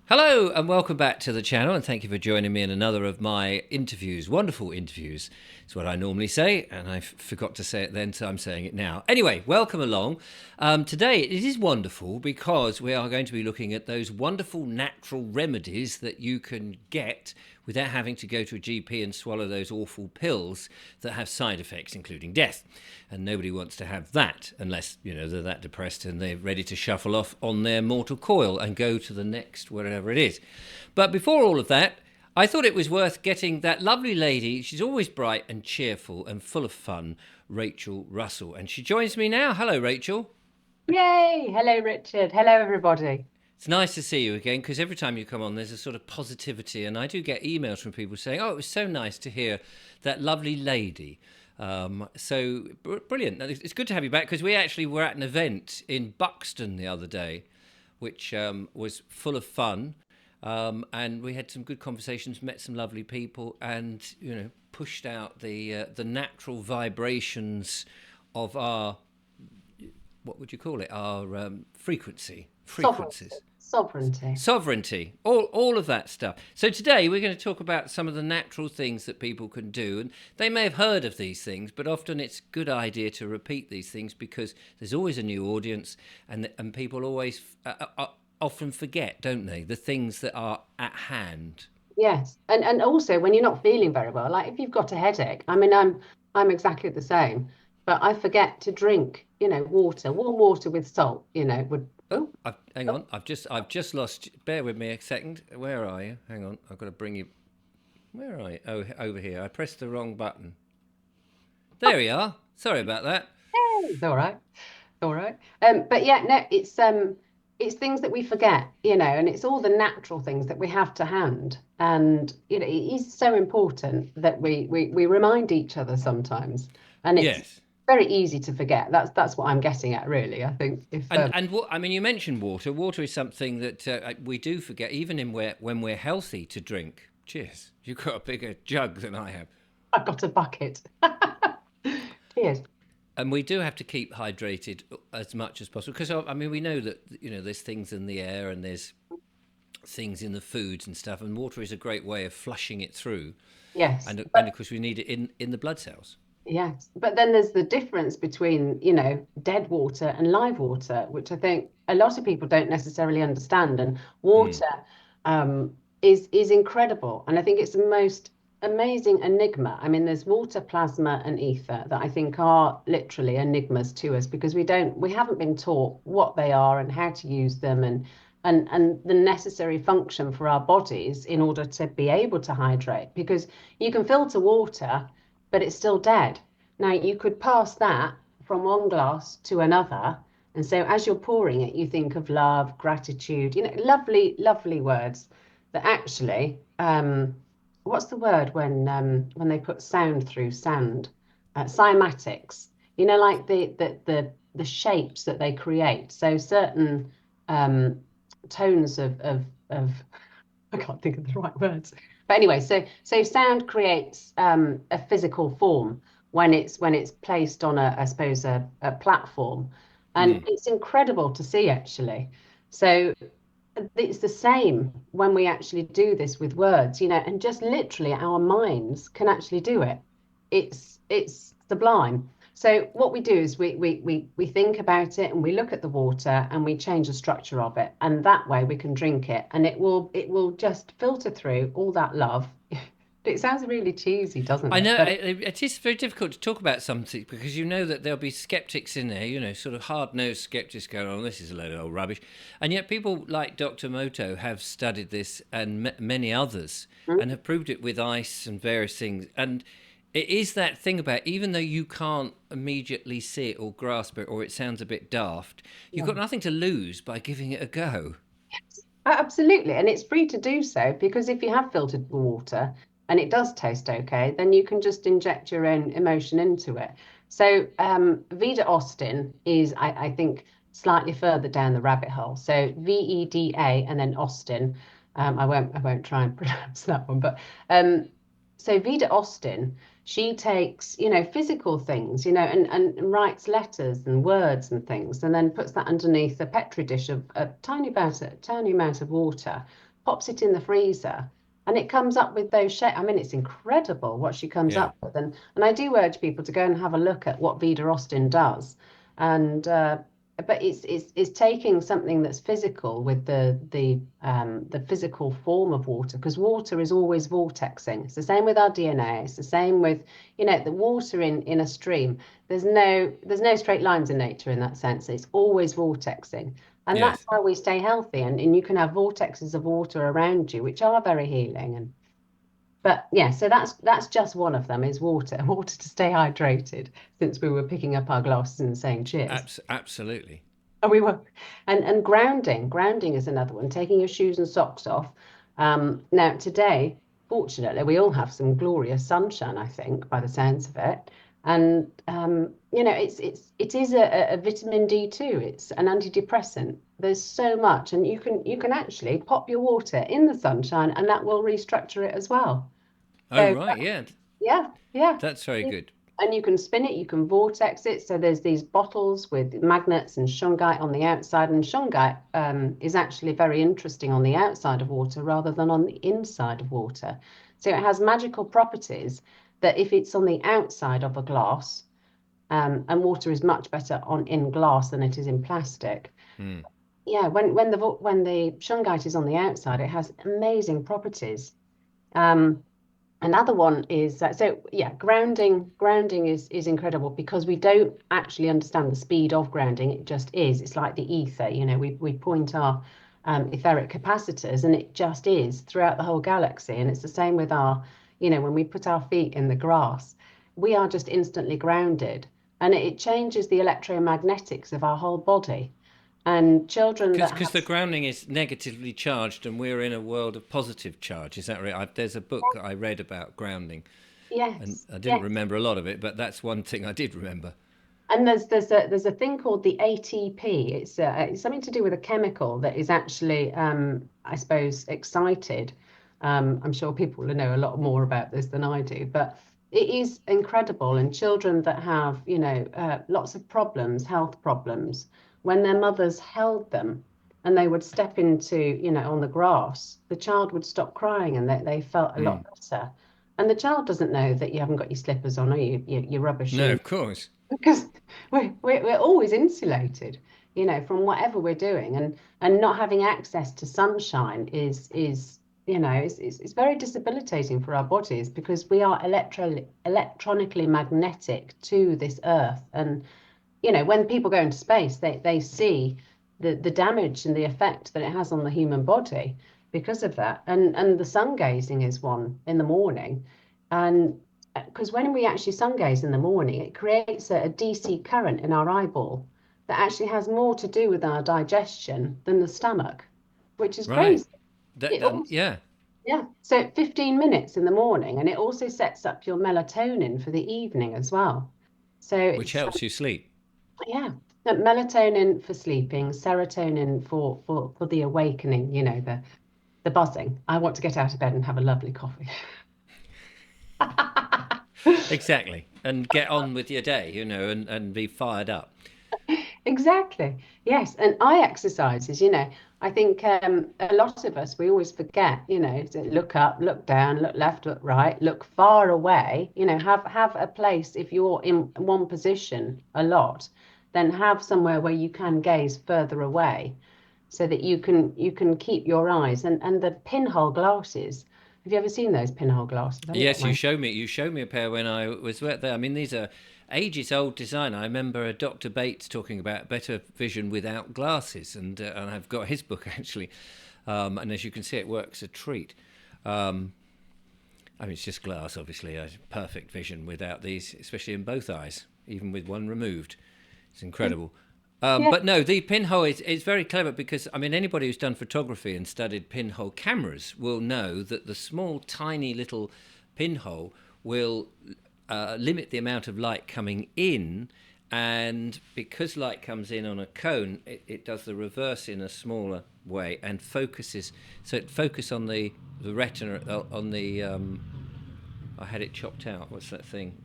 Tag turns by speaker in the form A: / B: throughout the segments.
A: Hello and welcome back to the channel, and thank you for joining me in another of my interviews. Wonderful interviews. It's what I normally say, and I forgot to say it then, so I'm saying it now. Anyway, welcome along. Today it is wonderful because we are going to be looking at those wonderful natural remedies that you can get without having to go to a GP and swallow those awful pills that have side effects, including death. And nobody wants to have that unless, they're that depressed and they're ready to shuffle off on their mortal coil and go to the next wherever it is. But before all of that, I thought it was worth getting that lovely lady. She's always bright and cheerful and full of fun, Rachel Russell. And she joins me now. Hello, Rachel.
B: Yay! Hello, Richard. Hello, everybody.
A: It's nice to see you again because every time you come on, there's a sort of positivity. And I do get emails from people saying, oh, it was so nice to hear that lovely lady. Brilliant. It's good to have you back because we actually were at an event in Buxton the other day, which was full of fun. And we had some good conversations, met some lovely people, and pushed out the natural vibrations of our, what would you call it? Our frequencies.
B: Sovereignty. Sovereignty.
A: Sovereignty, all of that stuff. So today we're going to talk about some of the natural things that people can do, and they may have heard of these things, but often it's a good idea to repeat these things because there's always a new audience, and people always often forget, don't they, the things that are at hand.
B: Yes. And also when you're not feeling very well, like if you've got a headache, I mean, I'm exactly the same, but I forget to drink, water, warm water with salt, would.
A: Oh,
B: Oh,
A: hang
B: oh,
A: on, I've just lost. Bear with me a second. Where are you? Hang on, I've got to bring you. Where are you? Oh, over here. I pressed the wrong button. There we are. Sorry about that.
B: it's all right. All right. But yeah, no, it's things that we forget, and it's all the natural things that we have to hand. And it is so important that we remind each other sometimes. And it's
A: Yes.
B: very easy to forget. That's what I'm getting at, really. I think if
A: And what I mean, you mentioned water. Water is something that we do forget, even when we're healthy, to drink. Cheers. You've got a bigger jug than I have,
B: I've got a bucket. Cheers.
A: and we do have to keep hydrated as much as possible because I mean we know that there's things in the air and there's things in the foods and stuff, and water is a great way of flushing it through,
B: Yes.
A: and of course we need it in the blood cells.
B: Yes, but then there's the difference between, dead water and live water, which I think a lot of people don't necessarily understand. And
A: Mm.
B: water is incredible, and I think it's the most amazing enigma. I mean, there's water, plasma, and ether that I think are literally enigmas to us because we haven't been taught what they are and how to use them and the necessary function for our bodies in order to be able to hydrate. Because you can filter water but it's still dead. Now, you could pass that from one glass to another. And so, as you're pouring it, you think of love, gratitude, lovely, lovely words that actually, what's the word when they put sound through sand? Cymatics, like the shapes that they create. So, certain um, tones of I can't think of the right words. But anyway, so sound creates a physical form when it's placed on I suppose a platform, and
A: Mm.
B: it's incredible to see actually. So it's the same when we actually do this with words, and just literally our minds can actually do it. It's sublime. So what we do is we think about it and we look at the water and we change the structure of it, and that way we can drink it, and it will just filter through all that love. It sounds really cheesy, doesn't
A: I
B: it?
A: know
B: But
A: it is very difficult to talk about something because you know that there'll be skeptics in there, sort of hard-nosed skeptics going, "Oh, this is a load of old rubbish," and yet people like Dr. Moto have studied this and many others and have proved it with ice and various things. And it is that thing about even though you can't immediately see it or grasp it, or it sounds a bit daft, you've got
B: yeah.
A: nothing to lose by giving it a go.
B: Absolutely, and it's free to do so because if you have filtered water and it does taste okay, then you can just inject your own emotion into it. So Vida Austin is, I think, slightly further down the rabbit hole. So VEDA and then Austin. I won't try and pronounce that one, but so Vida Austin, she takes, physical things, and writes letters and words and things, and then puts that underneath a petri dish of a tiny amount of water, pops it in the freezer, and it comes up with those shapes. I mean, it's incredible what she comes
A: Yeah.
B: up with. And I do urge people to go and have a look at what Vida Austin does. And but it's taking something that's physical with the physical form of water, because water is always vortexing. It's the same with our DNA. It's the same with, the water in a stream. There's no straight lines in nature in that sense. It's always vortexing. And that's
A: Yes.
B: how we stay healthy. And you can have vortexes of water around you, which are very healing. But yeah, so that's just one of them, is water, water to stay hydrated, since we were picking up our glasses and saying cheers.
A: Absolutely.
B: And we were, and grounding is another one, taking your shoes and socks off. Now today, fortunately, we all have some glorious sunshine, I think, by the sounds of it. And it is a vitamin D too. It's an antidepressant. There's so much, and you can actually pop your water in the sunshine, and that will restructure it as well.
A: Oh,
B: So
A: right. Yeah.
B: yeah, yeah.
A: That's very good.
B: And you can spin it, you can vortex it. So there's these bottles with magnets and shungite on the outside. And shungite is actually very interesting on the outside of water rather than on the inside of water. So it has magical properties that if it's on the outside of a glass, and water is much better in glass than it is in plastic.
A: Hmm.
B: Yeah, when the shungite is on the outside, it has amazing properties. Um, Another one is so yeah, grounding is incredible, because we don't actually understand the speed of grounding. It just is. It's like the ether, we point our etheric capacitors, and it just is throughout the whole galaxy. And it's the same with our, when we put our feet in the grass, we are just instantly grounded, and it changes the electromagnetics of our whole body. And children that
A: Because
B: have,
A: the grounding is negatively charged and we're in a world of positive charge. Is that right? There's a book I read about grounding, and
B: yes,
A: I didn't
B: yes.
A: remember a lot of it, but that's one thing I did remember.
B: And there's a thing called the ATP. It's something to do with a chemical that is actually, I suppose, excited. I'm sure people will know a lot more about this than I do, but it is incredible. And children that have, lots of problems, health problems, when their mothers held them and they would step into, on the grass, the child would stop crying, and they felt a
A: Hmm.
B: lot better. And the child doesn't know that you haven't got your slippers on, or your rubber
A: No,
B: shoes,
A: of course.
B: because we're always insulated, from whatever we're doing. And not having access to sunshine is it's very debilitating for our bodies, because we are electronically magnetic to this earth. And when people go into space, they see the damage and the effect that it has on the human body because of that. And the sun gazing is one in the morning. And because when we actually sun gaze in the morning, it creates a DC current in our eyeball that actually has more to do with our digestion than the stomach, which is
A: Right.
B: crazy. It also,
A: Yeah,
B: yeah. So 15 minutes in the morning, and it also sets up your melatonin for the evening as well. So
A: which
B: it's
A: helps you sleep.
B: yeah, melatonin for sleeping, serotonin for the awakening, the buzzing. I want to get out of bed and have a lovely coffee.
A: Exactly. And get on with your day, and be fired up.
B: Exactly. Yes, and eye exercises, I think a lot of us, we always forget, to look up, look down, look left, look right, look far away, have a place. If you're in one position a lot, then have somewhere where you can gaze further away, so that you can keep your eyes. And the pinhole glasses. Have you ever seen those pinhole glasses? I haven't got
A: Yes, you
B: mine.
A: showed me. You showed me a pair when I was there. I mean, these are ages old design. I remember Dr. Bates talking about better vision without glasses, and I've got his book actually. And as you can see, it works a treat. Um, I mean, it's just glass, obviously. Perfect vision without these, especially in both eyes, even with one removed. It's incredible.
B: Yeah.
A: But no, the pinhole is very clever, because, I mean, anybody who's done photography and studied pinhole cameras will know that the small, tiny little pinhole will limit the amount of light coming in. And because light comes in on a cone, it does the reverse in a smaller way and focuses. So it focuses on the retina, on the. I had it chopped out. What's that thing?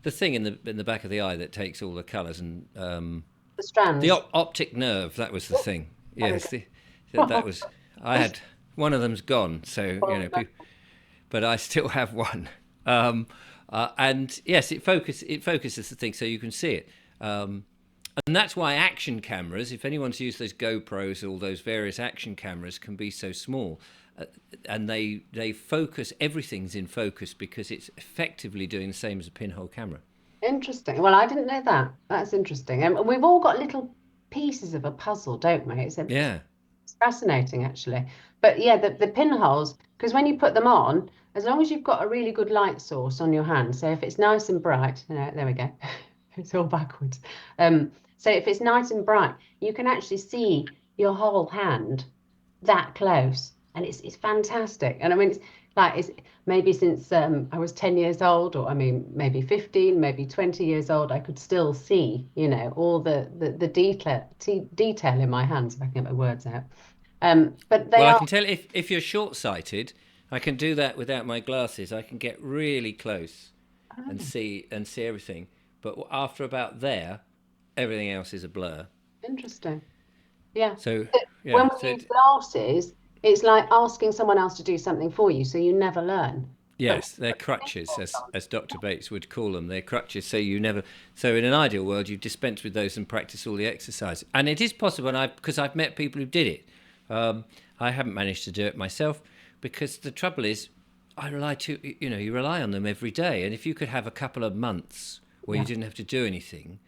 A: The thing in the back of the eye that takes all the colours, and
B: The
A: the
B: strands.
A: optic nerve. That was the
B: Oh,
A: thing.
B: there we
A: Yes,
B: go.
A: That was, I had, one of them's gone, so
B: Oh, no.
A: but I still have one. Um, and yes, it focuses the thing so you can see it. And that's why action cameras, if anyone's used those GoPros, all those various action cameras, can be so small. And they focus, everything's in focus because it's effectively doing the same as a pinhole camera.
B: Interesting. Well, I didn't know that. That's interesting. We've all got little pieces of a puzzle, don't we?
A: Yeah,
B: It's fascinating, actually. But yeah, the pinholes, because when you put them on, as long as you've got a really good light source on your hand, so if it's nice and bright, there we go. It's all backwards. So if it's nice and bright, you can actually see your whole hand that close, and it's fantastic. And I mean, it's maybe since I was 10 years old, or I mean, maybe 15, maybe 20 years old, I could still see, all the detail in my hands, if I can get my words out. But they
A: well, I
B: are,
A: can tell if you're short-sighted, I can do that without my glasses. I can get really close
B: oh,
A: and see everything. But after about there, everything else is a blur.
B: interesting. Yeah.
A: So
B: When
A: yeah,
B: we use glasses, it's like asking someone else to do something for you, so you never learn. But when
A: yes, they're
B: you put
A: crutches,
B: pinholes on,
A: as Dr. Bates would call them. They're crutches, so you never. So in an ideal world, you dispense with those and practice all the exercise. And it is possible, and because I've met people who did it. I haven't managed to do it myself because the trouble is, you rely on them every day, and if you could have a couple of months where you
B: yeah,
A: didn't have to do anything,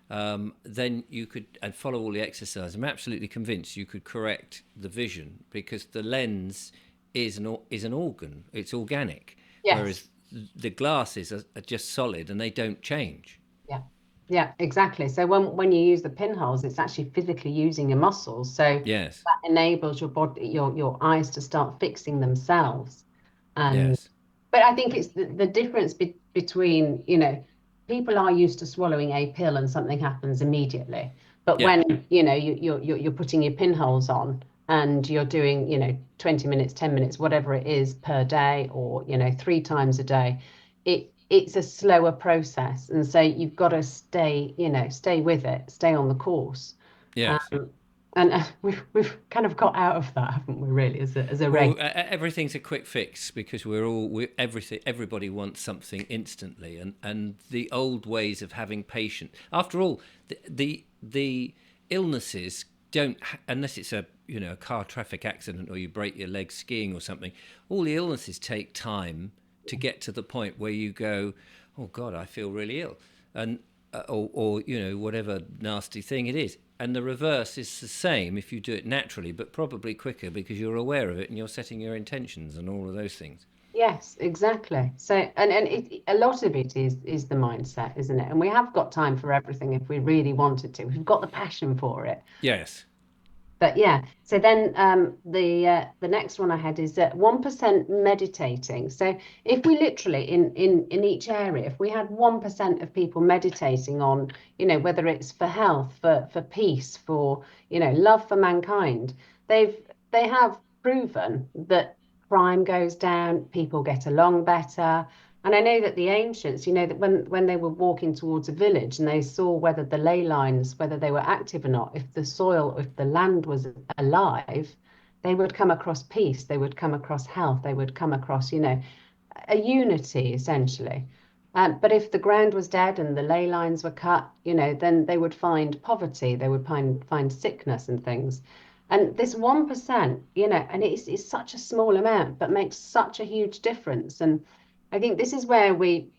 A: then you could and follow all the exercise. I'm absolutely convinced you could correct the vision because the lens is an organ. It's organic,
B: yes.
A: whereas the glasses are just solid and they don't change.
B: Yeah, yeah, exactly. So when you use the pinholes, it's actually physically using your muscles. So
A: Yes,
B: that enables your body, your eyes to start fixing themselves. And
A: yes,
B: but I think it's the difference between, people are used to swallowing a pill and something happens immediately. But
A: yeah,
B: when, you're putting your pinholes on and you're doing, 20 minutes, 10 minutes, whatever it is per day, or, 3 times a day, it's a slower process. And so you've got to stay with it, stay on the course.
A: yes.
B: Um, and we've kind of got out of that, haven't we, really, as a
A: Well,
B: reg.
A: everything's a quick fix because everybody wants something instantly, and the old ways of having patience. After all, the illnesses don't, unless it's a car traffic accident or you break your leg skiing or something. All the illnesses take time to get to the point where you go, oh God, I feel really ill, and or whatever nasty thing it is. And the reverse is the same if you do it naturally, but probably quicker because you're aware of it and you're setting your intentions and all of those things.
B: Yes, exactly. So, a lot of it is the mindset, isn't it? And we have got time for everything if we really wanted to. We've got the passion for it.
A: Yes.
B: But yeah, so then the next one I had is 1% meditating. So if we literally in each area, if we had 1% of people meditating on, whether it's for health, for peace, for, love for mankind, they've they have proven that crime goes down, people get along better. And I know that the ancients, that when they were walking towards a village and they saw whether the ley lines, whether they were active or not, if the soil, if the land was alive, they would come across peace, they would come across health, they would come across, a unity essentially. But if the ground was dead and the ley lines were cut, then they would find poverty, they would find sickness and things. And this 1%, and it's such a small amount, but makes such a huge difference. And I think this is where we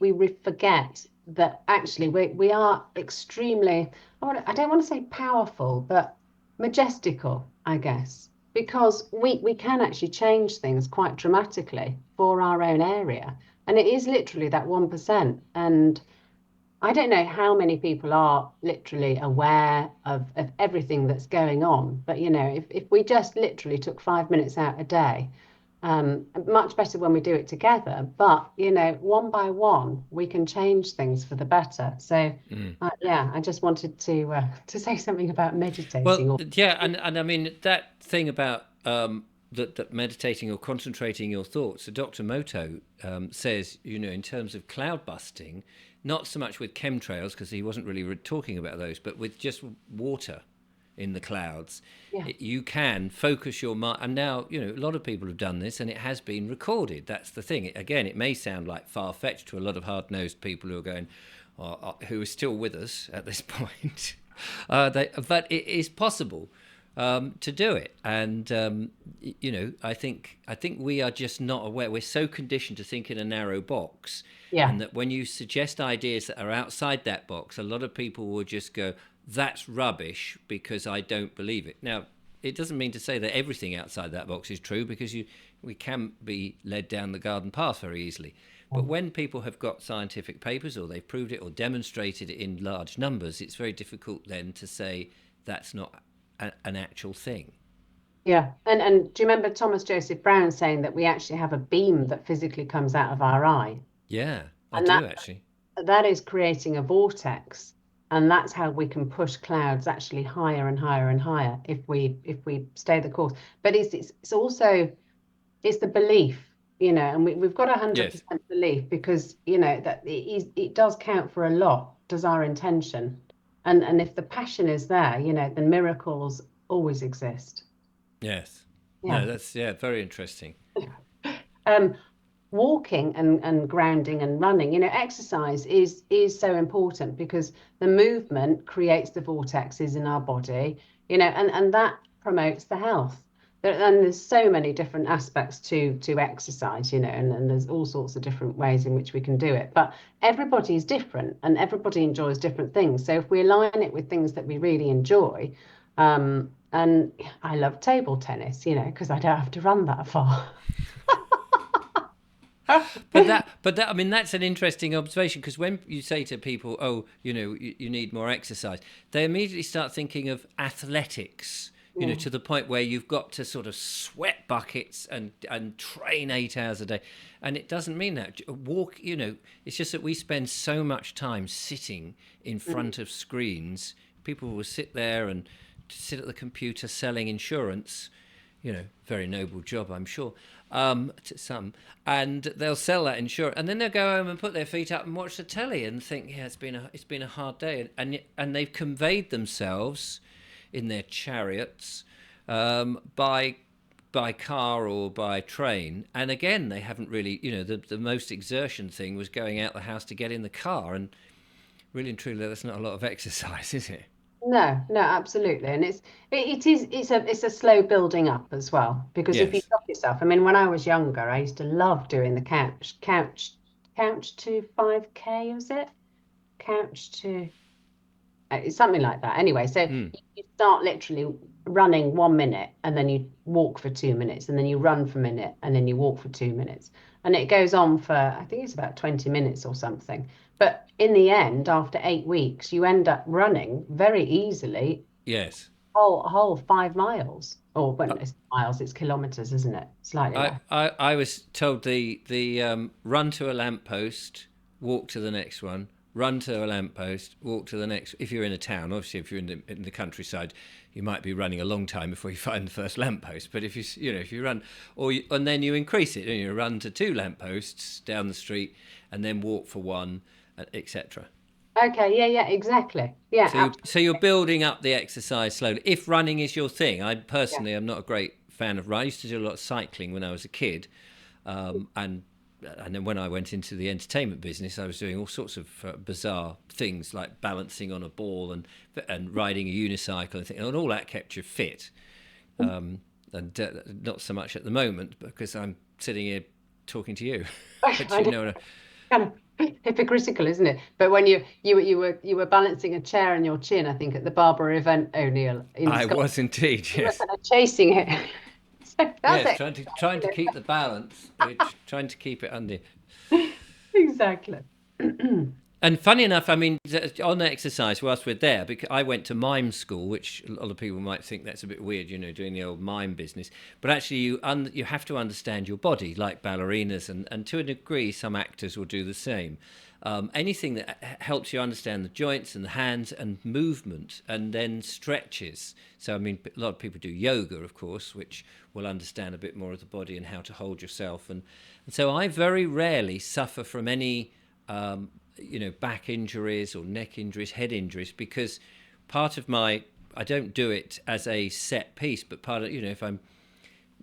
B: forget that actually we are extremely, I don't want to say powerful, but majestical, I guess, because we can actually change things quite dramatically for our own area. And it is literally that 1%. And I don't know how many people are literally aware of everything that's going on. But, if we just literally took 5 minutes out a day, much better when we do it together. But, one by one, we can change things for the better. So,
A: Mm.
B: yeah, I just wanted to say something about meditating.
A: Well,
B: Or
A: yeah, and I mean that thing about that meditating or concentrating your thoughts. So Dr. Moto says, in terms of cloud busting, not so much with chemtrails because he wasn't really talking about those, but with just water. in the clouds,
B: Yeah.
A: you can focus your mind. And now, a lot of people have done this and it has been recorded. That's the thing. Again, it may sound like far-fetched to a lot of hard-nosed people who are going, who are still with us at this point. But it is possible to do it. And I think we are just not aware. We're so conditioned to think in a narrow box,
B: Yeah.
A: and that when you suggest ideas that are outside that box, a lot of people will just go, "That's rubbish," because I don't believe it. Now, it doesn't mean to say that everything outside that box is true, because we can be led down the garden path very easily. But when people have got scientific papers, or they've proved it or demonstrated it in large numbers, it's very difficult then to say that's not an actual thing.
B: Yeah. And do you remember Thomas Joseph Brown saying that we actually have a beam that physically comes out of our eye?
A: Yeah, I
B: And
A: do actually.
B: that is creating a vortex. And that's how we can push clouds actually higher and higher and higher if we stay the course. But it's also it's the belief, and we've got
A: Yes.
B: 100% belief, because that it does count for a lot, does our intention. And if the passion is there, then miracles always exist.
A: Yes. No,
B: Yeah.
A: that's very interesting.
B: Um, Walking and grounding and running, exercise is so important, because the movement creates the vortexes in our body, and that promotes the health. And there's so many different aspects to exercise, and there's all sorts of different ways in which we can do it. But everybody is different, and everybody enjoys different things. So if we align it with things that we really enjoy, and I love table tennis, because I don't have to run that far.
A: But that, I mean, that's an interesting observation, because when you say to people, "Oh, you need more exercise," they immediately start thinking of athletics.
B: Yeah.
A: To the point where you've got to sort of sweat buckets and train 8 hours a day, and it doesn't mean that. Walk, it's just that we spend so much time sitting in front of screens. People will sit there and sit at the computer selling insurance, very noble job, I'm sure, to some. And they'll sell that insurance, and then they'll go home and put their feet up and watch the telly and think, yeah, it's been a hard day, and they've conveyed themselves in their chariots by car or by train. And again, they haven't really, the most exertion thing was going out the house to get in the car, and really and truly, that's not a lot of exercise, is it?
B: No, no, absolutely. And it's a slow building up as well, because if you
A: Yes.
B: stop yourself, I mean, when I was younger, I used to love doing the couch to 5K, was it? Couch to It's something like that. Anyway, so
A: Mm.
B: you start literally running 1 minute, and then you walk for 2 minutes, and then you run for a minute, and then you walk for 2 minutes. And it goes on for, I think it's about 20 minutes or something. But in the end, after 8 weeks, you end up running very easily
A: Yes.
B: whole 5 miles. Or when it's miles, it's kilometers, isn't it? Slightly
A: I,
B: less.
A: I was told the run to a lamppost, walk to the next one, run to a lamppost, walk to the next. If you're in a town, obviously, if you're in the countryside, you might be running a long time before you find the first lamppost. But if you run, and then you increase it, and you run to two lampposts down the street, and then walk for one, etc.
B: Okay, yeah, yeah, exactly. Yeah,
A: So you're building up the exercise slowly. If running is your thing, I
B: absolutely.
A: personally am not a great fan of running. I used to do a lot of cycling when I was a kid, and then when I went into the entertainment business, I was doing all sorts of bizarre things like balancing on a ball and riding a unicycle and all that kept you fit. And not so much at the moment, because I'm sitting here talking to you. But
B: I know. Kind of hypocritical, isn't it? But when you were balancing a chair on your chin, I think at the Barber event, O'Neill in
A: I
B: Scotland,
A: was indeed,
B: you were
A: yes.
B: kind of chasing it. So that's
A: Yes,
B: it.
A: trying to keep the balance, trying to keep it under.
B: Exactly.
A: And funny enough, I mean, on exercise, whilst we're there, because I went to mime school, which a lot of people might think that's a bit weird, doing the old mime business. But actually, you have to understand your body, like ballerinas, and to a degree, some actors will do the same. Anything that helps you understand the joints and the hands and movement, and then stretches. So, I mean, a lot of people do yoga, of course, which will understand a bit more of the body and how to hold yourself. And so I very rarely suffer from any back injuries or neck injuries, head injuries, because part of my I don't do it as a set piece, but part of, if I'm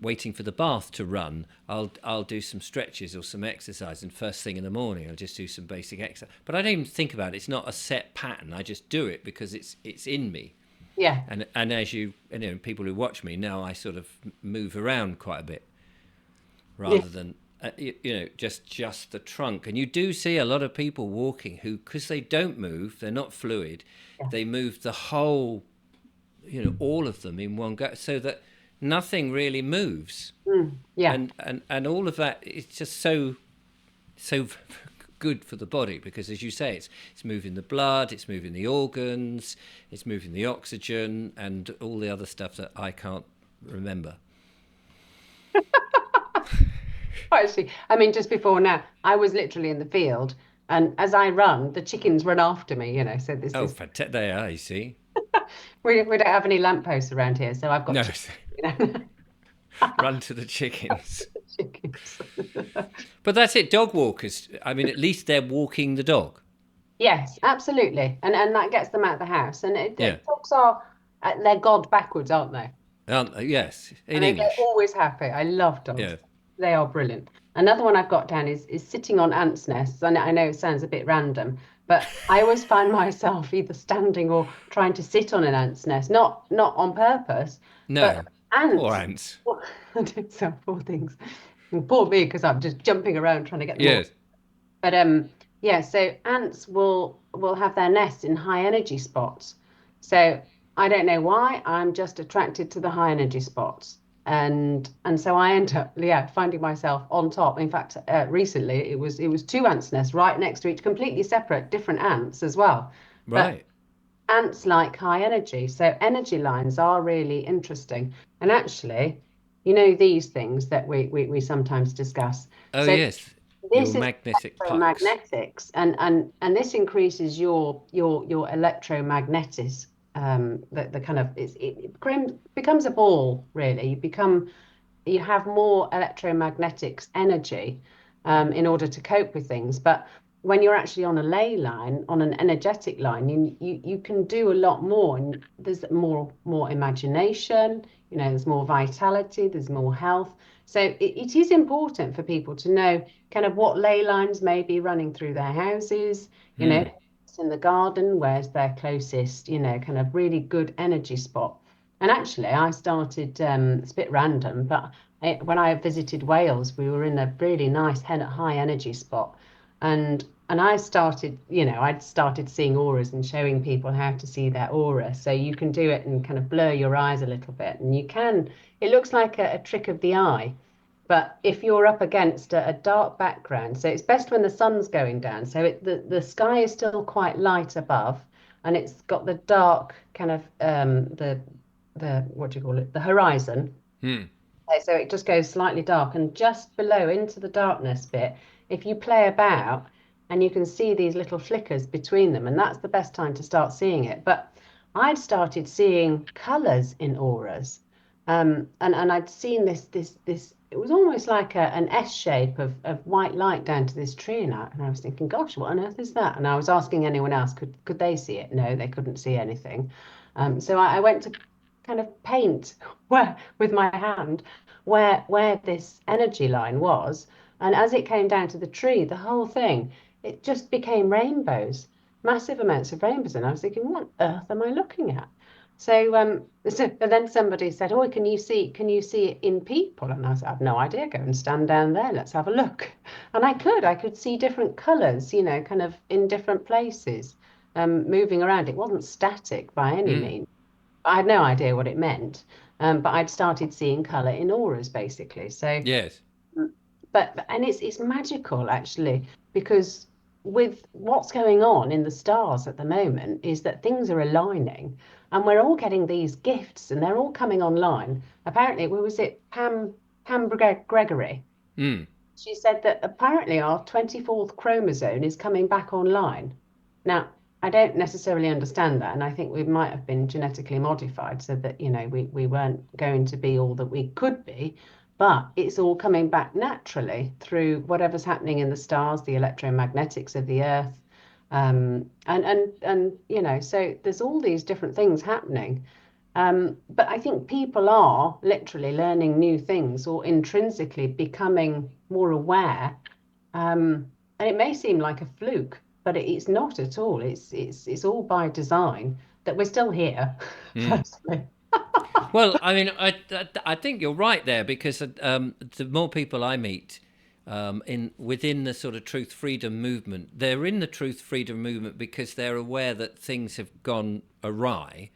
A: waiting for the bath to run, I'll do some stretches or some exercise, and first thing in the morning I'll just do some basic exercise. But I don't even think about it. It's not a set pattern. I just do it because it's in me.
B: Yeah.
A: And as people who watch me know, I sort of move around quite a bit
B: Yeah.
A: rather than just the trunk. And you do see a lot of people walking who, because they don't move, they're not fluid,
B: Yeah.
A: they move the whole, all of them in one go, so that nothing really moves.
B: Yeah.
A: And all of that is just so good for the body, because, as you say, it's moving the blood, it's moving the organs, it's moving the oxygen, and all the other stuff that I can't remember.
B: Actually, I mean, just before now, I was literally in the field, and as I run, the chickens run after me, So there's
A: Oh,
B: this.
A: fantastic! There, you see.
B: We don't have any lampposts around here, so I've got
A: No,
B: chickens, you know.
A: run to the chickens.
B: Chickens.
A: But that's it. Dog walkers. I mean, at least they're walking the dog.
B: Yes, absolutely, and that gets them out of the house. And
A: Yeah.
B: dogs are they're God backwards, aren't they?
A: Yes, in
B: And they're
A: English.
B: always happy. I love dogs.
A: Yeah.
B: They are brilliant. Another one I've got down is sitting on ants' nests. I know it sounds a bit random, but I always find myself either standing or trying to sit on an ant's nest, not on purpose, but
A: No. Poor
B: ants.
A: ants.
B: I do so poor things. And poor me, because I'm just jumping around trying to get them all.
A: Yes.
B: But yeah, so ants will have their nests in high energy spots. So I don't know why, I'm just attracted to the high energy spots. And so I end up, yeah, finding myself on top. In fact, recently it was two ants nests right next to each, completely separate, different ants as well. But
A: Right.
B: ants like high energy. So energy lines are really interesting. And actually, these things that we sometimes discuss.
A: Oh,
B: So
A: yes. Your
B: this is
A: magnetic pucks.
B: electromagnetics, and this increases your electromagnetics. The kind of becomes a ball, really. You have more electromagnetics energy in order to cope with things. But when you're actually on a ley line, on an energetic line, you can do a lot more, and there's more imagination. There's more vitality, there's more health. So it is important for people to know kind of what ley lines may be running through their houses.
A: Hmm.
B: In the garden, where's their closest, kind of really good energy spot. And actually, I started, it's a bit random, but when I visited Wales, we were in a really nice high energy spot. And I started, I'd started seeing auras and showing people how to see their aura. So you can do it and kind of blur your eyes a little bit. And it looks like a trick of the eye. But if you're up against a dark background, so it's best when the sun's going down. So the sky is still quite light above, and it's got the dark kind of the what do you call it? The horizon.
A: Hmm.
B: So it just goes slightly dark, and just below into the darkness bit, if you play about and you can see these little flickers between them, and that's the best time to start seeing it. But I'd started seeing colours in auras, and I'd seen this. It was almost like an S shape of white light down to this tree, and I was thinking, gosh, what on earth is that? And I was asking anyone else, could they see it? No, they couldn't see anything. So I went to kind of paint with my hand where this energy line was. And as it came down to the tree, the whole thing, it just became rainbows, massive amounts of rainbows. And I was thinking, what on earth am I looking at? And then somebody said, "Oh, can you see it in people?" And I said, "I've no idea. Go and stand down there. Let's have a look." And I could see different colours, kind of in different places, moving around. It wasn't static by any
A: Hmm.
B: means. I had no idea what it meant, but I'd started seeing colour in auras basically. So,
A: Yes.
B: and it's magical actually, because with what's going on in the stars at the moment is that things are aligning, and we're all getting these gifts, and they're all coming online. Apparently, where was it? Gregory.
A: Hmm.
B: She said that apparently our 24th chromosome is coming back online. Now, I don't necessarily understand that, and I think we might have been genetically modified so that, we weren't going to be all that we could be, but it's all coming back naturally through whatever's happening in the stars, the electromagnetics of the Earth. And so there's all these different things happening. But I think people are literally learning new things or intrinsically becoming more aware. And it may seem like a fluke, but it's not at all. It's all by design that we're still here,
A: Mm.
B: firstly.
A: Well, I mean, I think you're right there because the more people I meet in within the sort of truth freedom movement, they're in the truth freedom movement because they're aware that things have gone awry.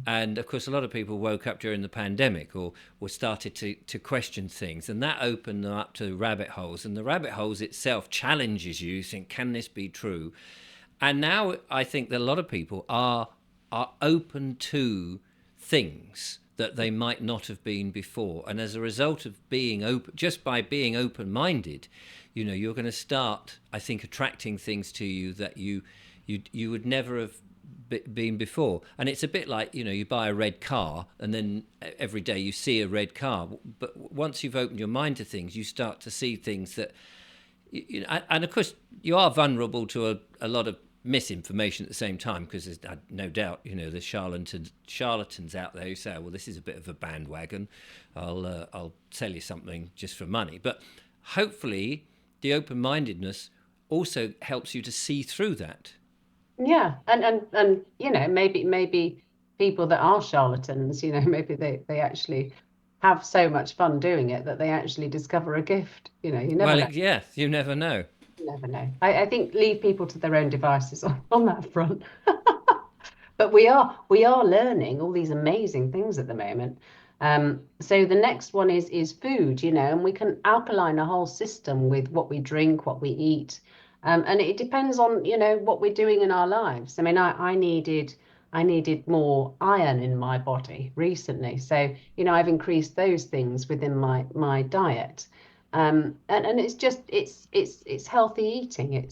A: And of course, a lot of people woke up during the pandemic or started to question things, and that opened them up to rabbit holes. And the rabbit holes itself challenges you. You think, can this be true? And now I think that a lot of people are open to things that they might not have been before. And as a result of being open, just by being open minded, you're going to start, I think, attracting things to you that you would never have been before. And it's a bit like, you buy a red car and then every day you see a red car. But once you've opened your mind to things, you start to see things that, and of course, you are vulnerable to a lot of misinformation at the same time because there's no doubt, there's charlatans out there who say, well, this is a bit of a bandwagon. I'll sell you something just for money. But hopefully, the open-mindedness also helps you to see through that.
B: Yeah, and maybe people that are charlatans, maybe they actually have so much fun doing it that they actually discover a gift. You never
A: Well,
B: know.
A: yes, you never know.
B: You never know. I think leave people to their own devices on that front. But we are learning all these amazing things at the moment. So the next one is food, and we can alkaline a whole system with what we drink, what we eat, and it depends on what we're doing in our lives. I mean, I needed more iron in my body recently, so I've increased those things within my diet, and it's just it's healthy eating.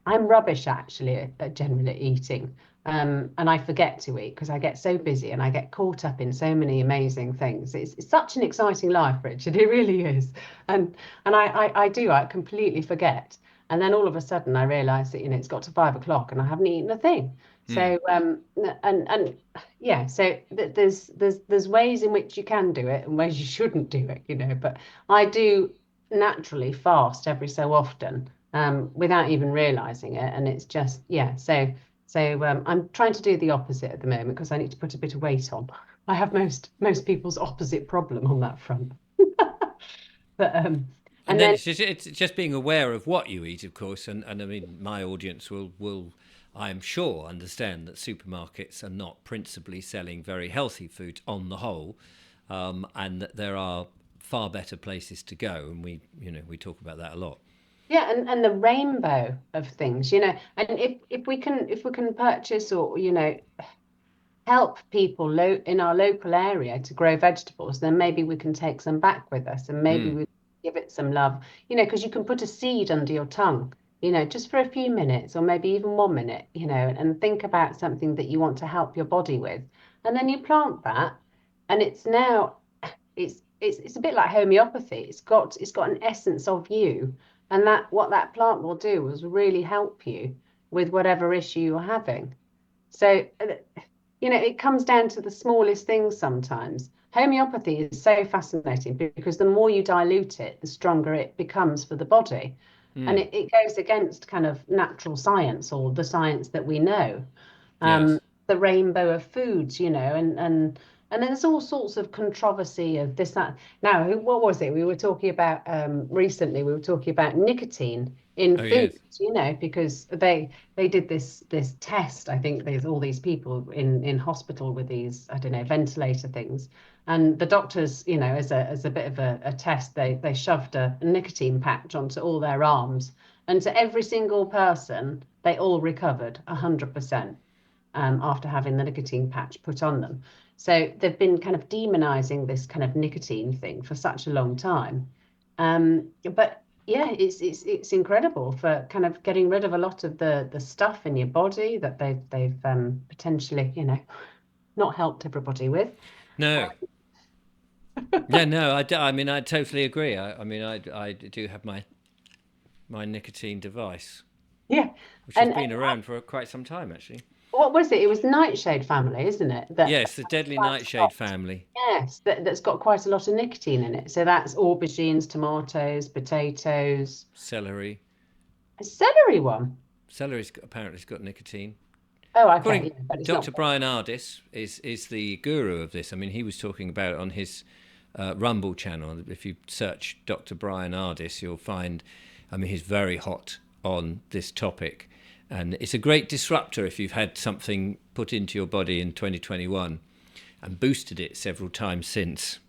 B: I'm rubbish actually at generally eating. And I forget to eat because I get so busy and I get caught up in so many amazing things. It's such an exciting life, Richard. It really is. And I completely forget. And then all of a sudden I realize that, it's got to 5 o'clock and I haven't eaten a thing.
A: Hmm.
B: So and yeah, so there's ways in which you can do it and ways you shouldn't do it, but I do naturally fast every so often without even realizing it. And it's just, yeah. So I'm trying to do the opposite at the moment because I need to put a bit of weight on. I have most people's opposite problem on that front. But
A: And
B: and
A: then
B: then
A: it's just being aware of what you eat, of course. And I mean, my audience will I'm sure understand that supermarkets are not principally selling very healthy food on the whole, and that there are far better places to go. And we talk about that a lot.
B: yeah, and the rainbow of things, and if we can purchase or help people in our local area to grow vegetables, then maybe we can take some back with us and maybe
A: Mm.
B: we give it some love, because you can put a seed under your tongue, just for a few minutes or maybe even 1 minute, and think about something that you want to help your body with. And then you plant that, and it's a bit like homeopathy. It's got an essence of you, and that what that plant will do is really help you with whatever issue you're having. So, it comes down to the smallest things sometimes. Homeopathy is so fascinating because the more you dilute it, the stronger it becomes for the body. And
A: Mm.
B: it goes against kind of natural science or the science that we know. um,
A: Yes.
B: the rainbow of foods, and then there's all sorts of controversy of this, that. Now, what was it? We were talking about recently, we were talking about nicotine in
A: Oh
B: food,
A: yes.
B: because they did this test. I think there's all these people in hospital with these, I don't know, ventilator things. And the doctors, as a bit of a test, they shoved a nicotine patch onto all their arms. And to every single person, they all recovered 100% after having the nicotine patch put on them. So they've been kind of demonizing this kind of nicotine thing for such a long time. But yeah, it's incredible for kind of getting rid of a lot of the stuff in your body that they've potentially, not helped everybody with.
A: No. Yeah. No. I mean, I totally agree. I mean, I do have my nicotine device.
B: Yeah.
A: which has
B: And
A: been around for quite some time, actually.
B: what was it? It was nightshade family, isn't it? That
A: Yes, the deadly
B: quite a
A: nightshade
B: lot.
A: family.
B: Yes, that's got quite a lot of nicotine in it. So that's aubergines, tomatoes, potatoes,
A: Celery.
B: a celery one.
A: Apparently has got nicotine.
B: Oh, okay,
A: According
B: yeah, but it's not.
A: Dr. Brian Ardis is the guru of this. I mean, he was talking about it on his Rumble channel. If you search Dr. Brian Ardis, you'll find, I mean, he's very hot on this topic. And it's a great disruptor if you've had something put into your body in 2021 and boosted it several times since.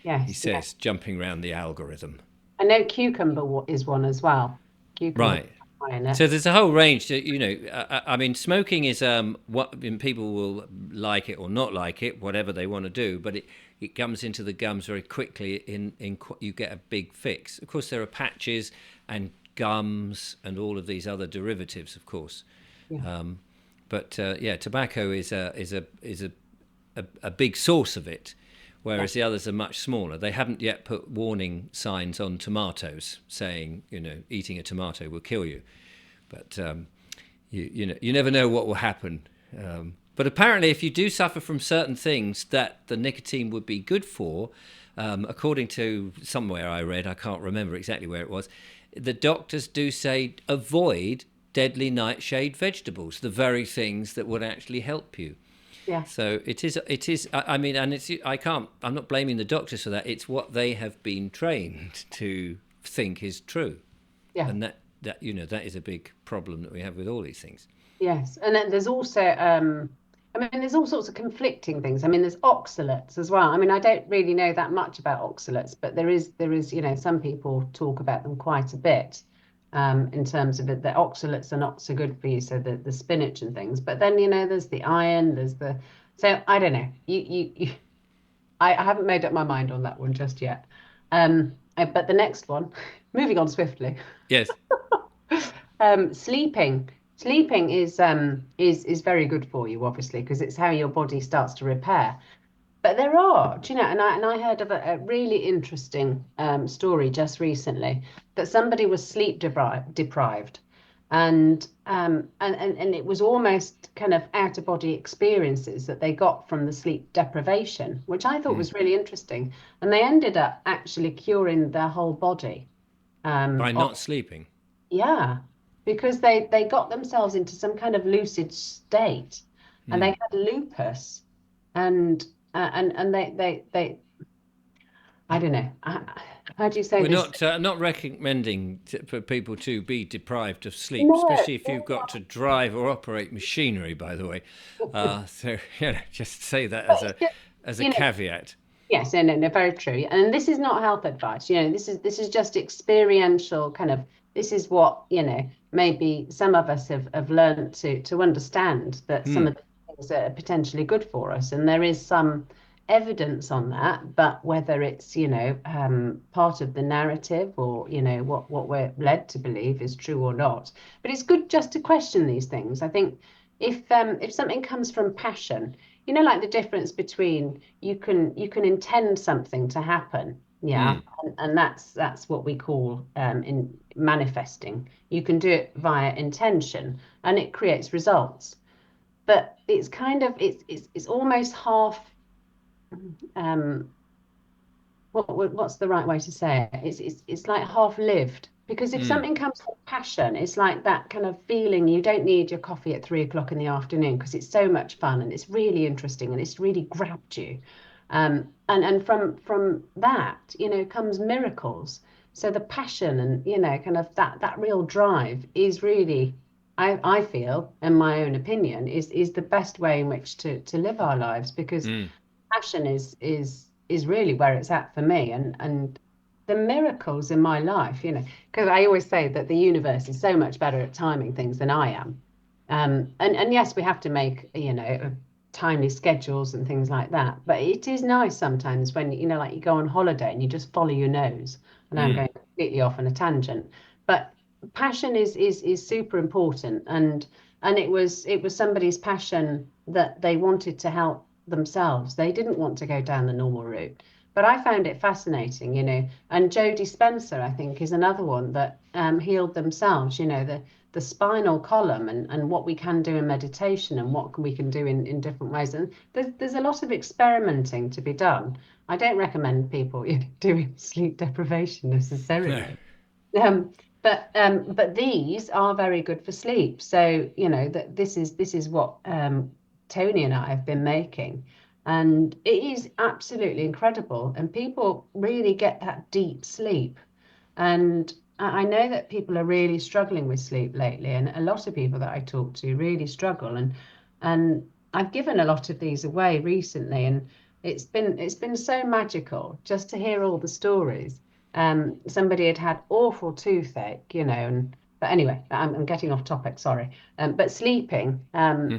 A: He
B: Yes, yeah.
A: says, jumping around the algorithm.
B: I know cucumber is one as well. Cucumber
A: Right.
B: high in
A: So
B: it.
A: there's a whole range. I mean, smoking is what people will like it or not like it, whatever they want to do. But it comes into the gums very quickly. You get a big fix. Of course, there are patches and gums and all of these other derivatives, of course.
B: Yeah,
A: But yeah, tobacco is a big source of it,
B: yeah,
A: whereas the others are much smaller. They haven't yet put warning signs on tomatoes saying, eating a tomato will kill you. But you never know what will happen. But apparently, if you do suffer from certain things that the nicotine would be good for, according to somewhere I read, I can't remember exactly where it was, the doctors do say avoid deadly nightshade vegetables, the very things that would actually help you.
B: yeah,
A: So it is. It is. I mean, and it's. I can't. I'm not blaming the doctors for that. It's what they have been trained to think is true,
B: yeah.
A: and that is a big problem that we have with all these things.
B: Yes, and then there's also, I mean, there's all sorts of conflicting things. I mean, there's oxalates as well. I mean, I don't really know that much about oxalates, but there is, some people talk about them quite a bit, in terms of it. The oxalates are not so good for you, so the spinach and things. But then, there's the iron, so I don't know. I haven't made up my mind on that one just yet. But the next one, moving on swiftly.
A: Yes.
B: Sleeping. Sleeping is very good for you, obviously, because it's how your body starts to repair. But and I heard of a really interesting story just recently that somebody was deprived, and it was almost kind of out of body experiences that they got from the sleep deprivation, which I thought
A: Mm.
B: was really interesting. And they ended up actually curing their whole body.
A: By
B: Of
A: not sleeping.
B: Yeah, because they got themselves into some kind of lucid state, and they
A: Mm.
B: had lupus, and and they I don't know. How do you say
A: We're
B: this?
A: not recommending for people to be deprived of sleep,
B: No,
A: especially if you've got to drive or operate machinery. By the way, so just say that
B: but
A: as
B: it's
A: a
B: just,
A: as a
B: you know,
A: caveat.
B: yes, no, no, no, very true. And this is not health advice. This is just experiential kind of. This is what maybe some of us have learned to understand that some
A: Mm.
B: of the things are potentially good for us, and there is some evidence on that. But whether it's part of the narrative or what we're led to believe is true or not. But it's good just to question these things. I think if something comes from passion, like the difference between you can intend something to happen, yeah,
A: Mm.
B: and that's what we call in manifesting. You can do it via intention, and it creates results. But it's kind of it's almost half. Um, what's the right way to say it? It's like half lived, because if
A: Mm.
B: something comes from passion, it's like that kind of feeling. You don't need your coffee at 3 o'clock in the afternoon because it's so much fun and it's really interesting and it's really grabbed you. And from that, comes miracles. So the passion and kind of that real drive is really, I feel, in my own opinion, is the best way in which to live our lives, because
A: Mm.
B: passion is really where it's at for me, and the miracles in my life, because I always say that the universe is so much better at timing things than I am. And yes, we have to make timely schedules and things like that, but it is nice sometimes when like you go on holiday and you just follow your nose. And I'm
A: Mm.
B: going completely off on a tangent, but passion is super important. And it was somebody's passion that they wanted to help themselves. They didn't want to go down the normal route, But I found it fascinating, and Jodie Spencer, I think, is another one that healed themselves, the spinal column and what we can do in meditation and what we can do in different ways. And there's a lot of experimenting to be done. I don't recommend people doing sleep deprivation
A: No.
B: necessarily. Um, but these are very good for sleep. So that this is what Tony and I have been making, and it is absolutely incredible. And people really get that deep sleep. And I know that people are really struggling with sleep lately, and a lot of people that I talk to really struggle. And I've given a lot of these away recently, and it's been so magical just to hear all the stories. Somebody had had awful toothache, and but anyway, I'm getting off topic, sorry. But sleeping
A: Hmm.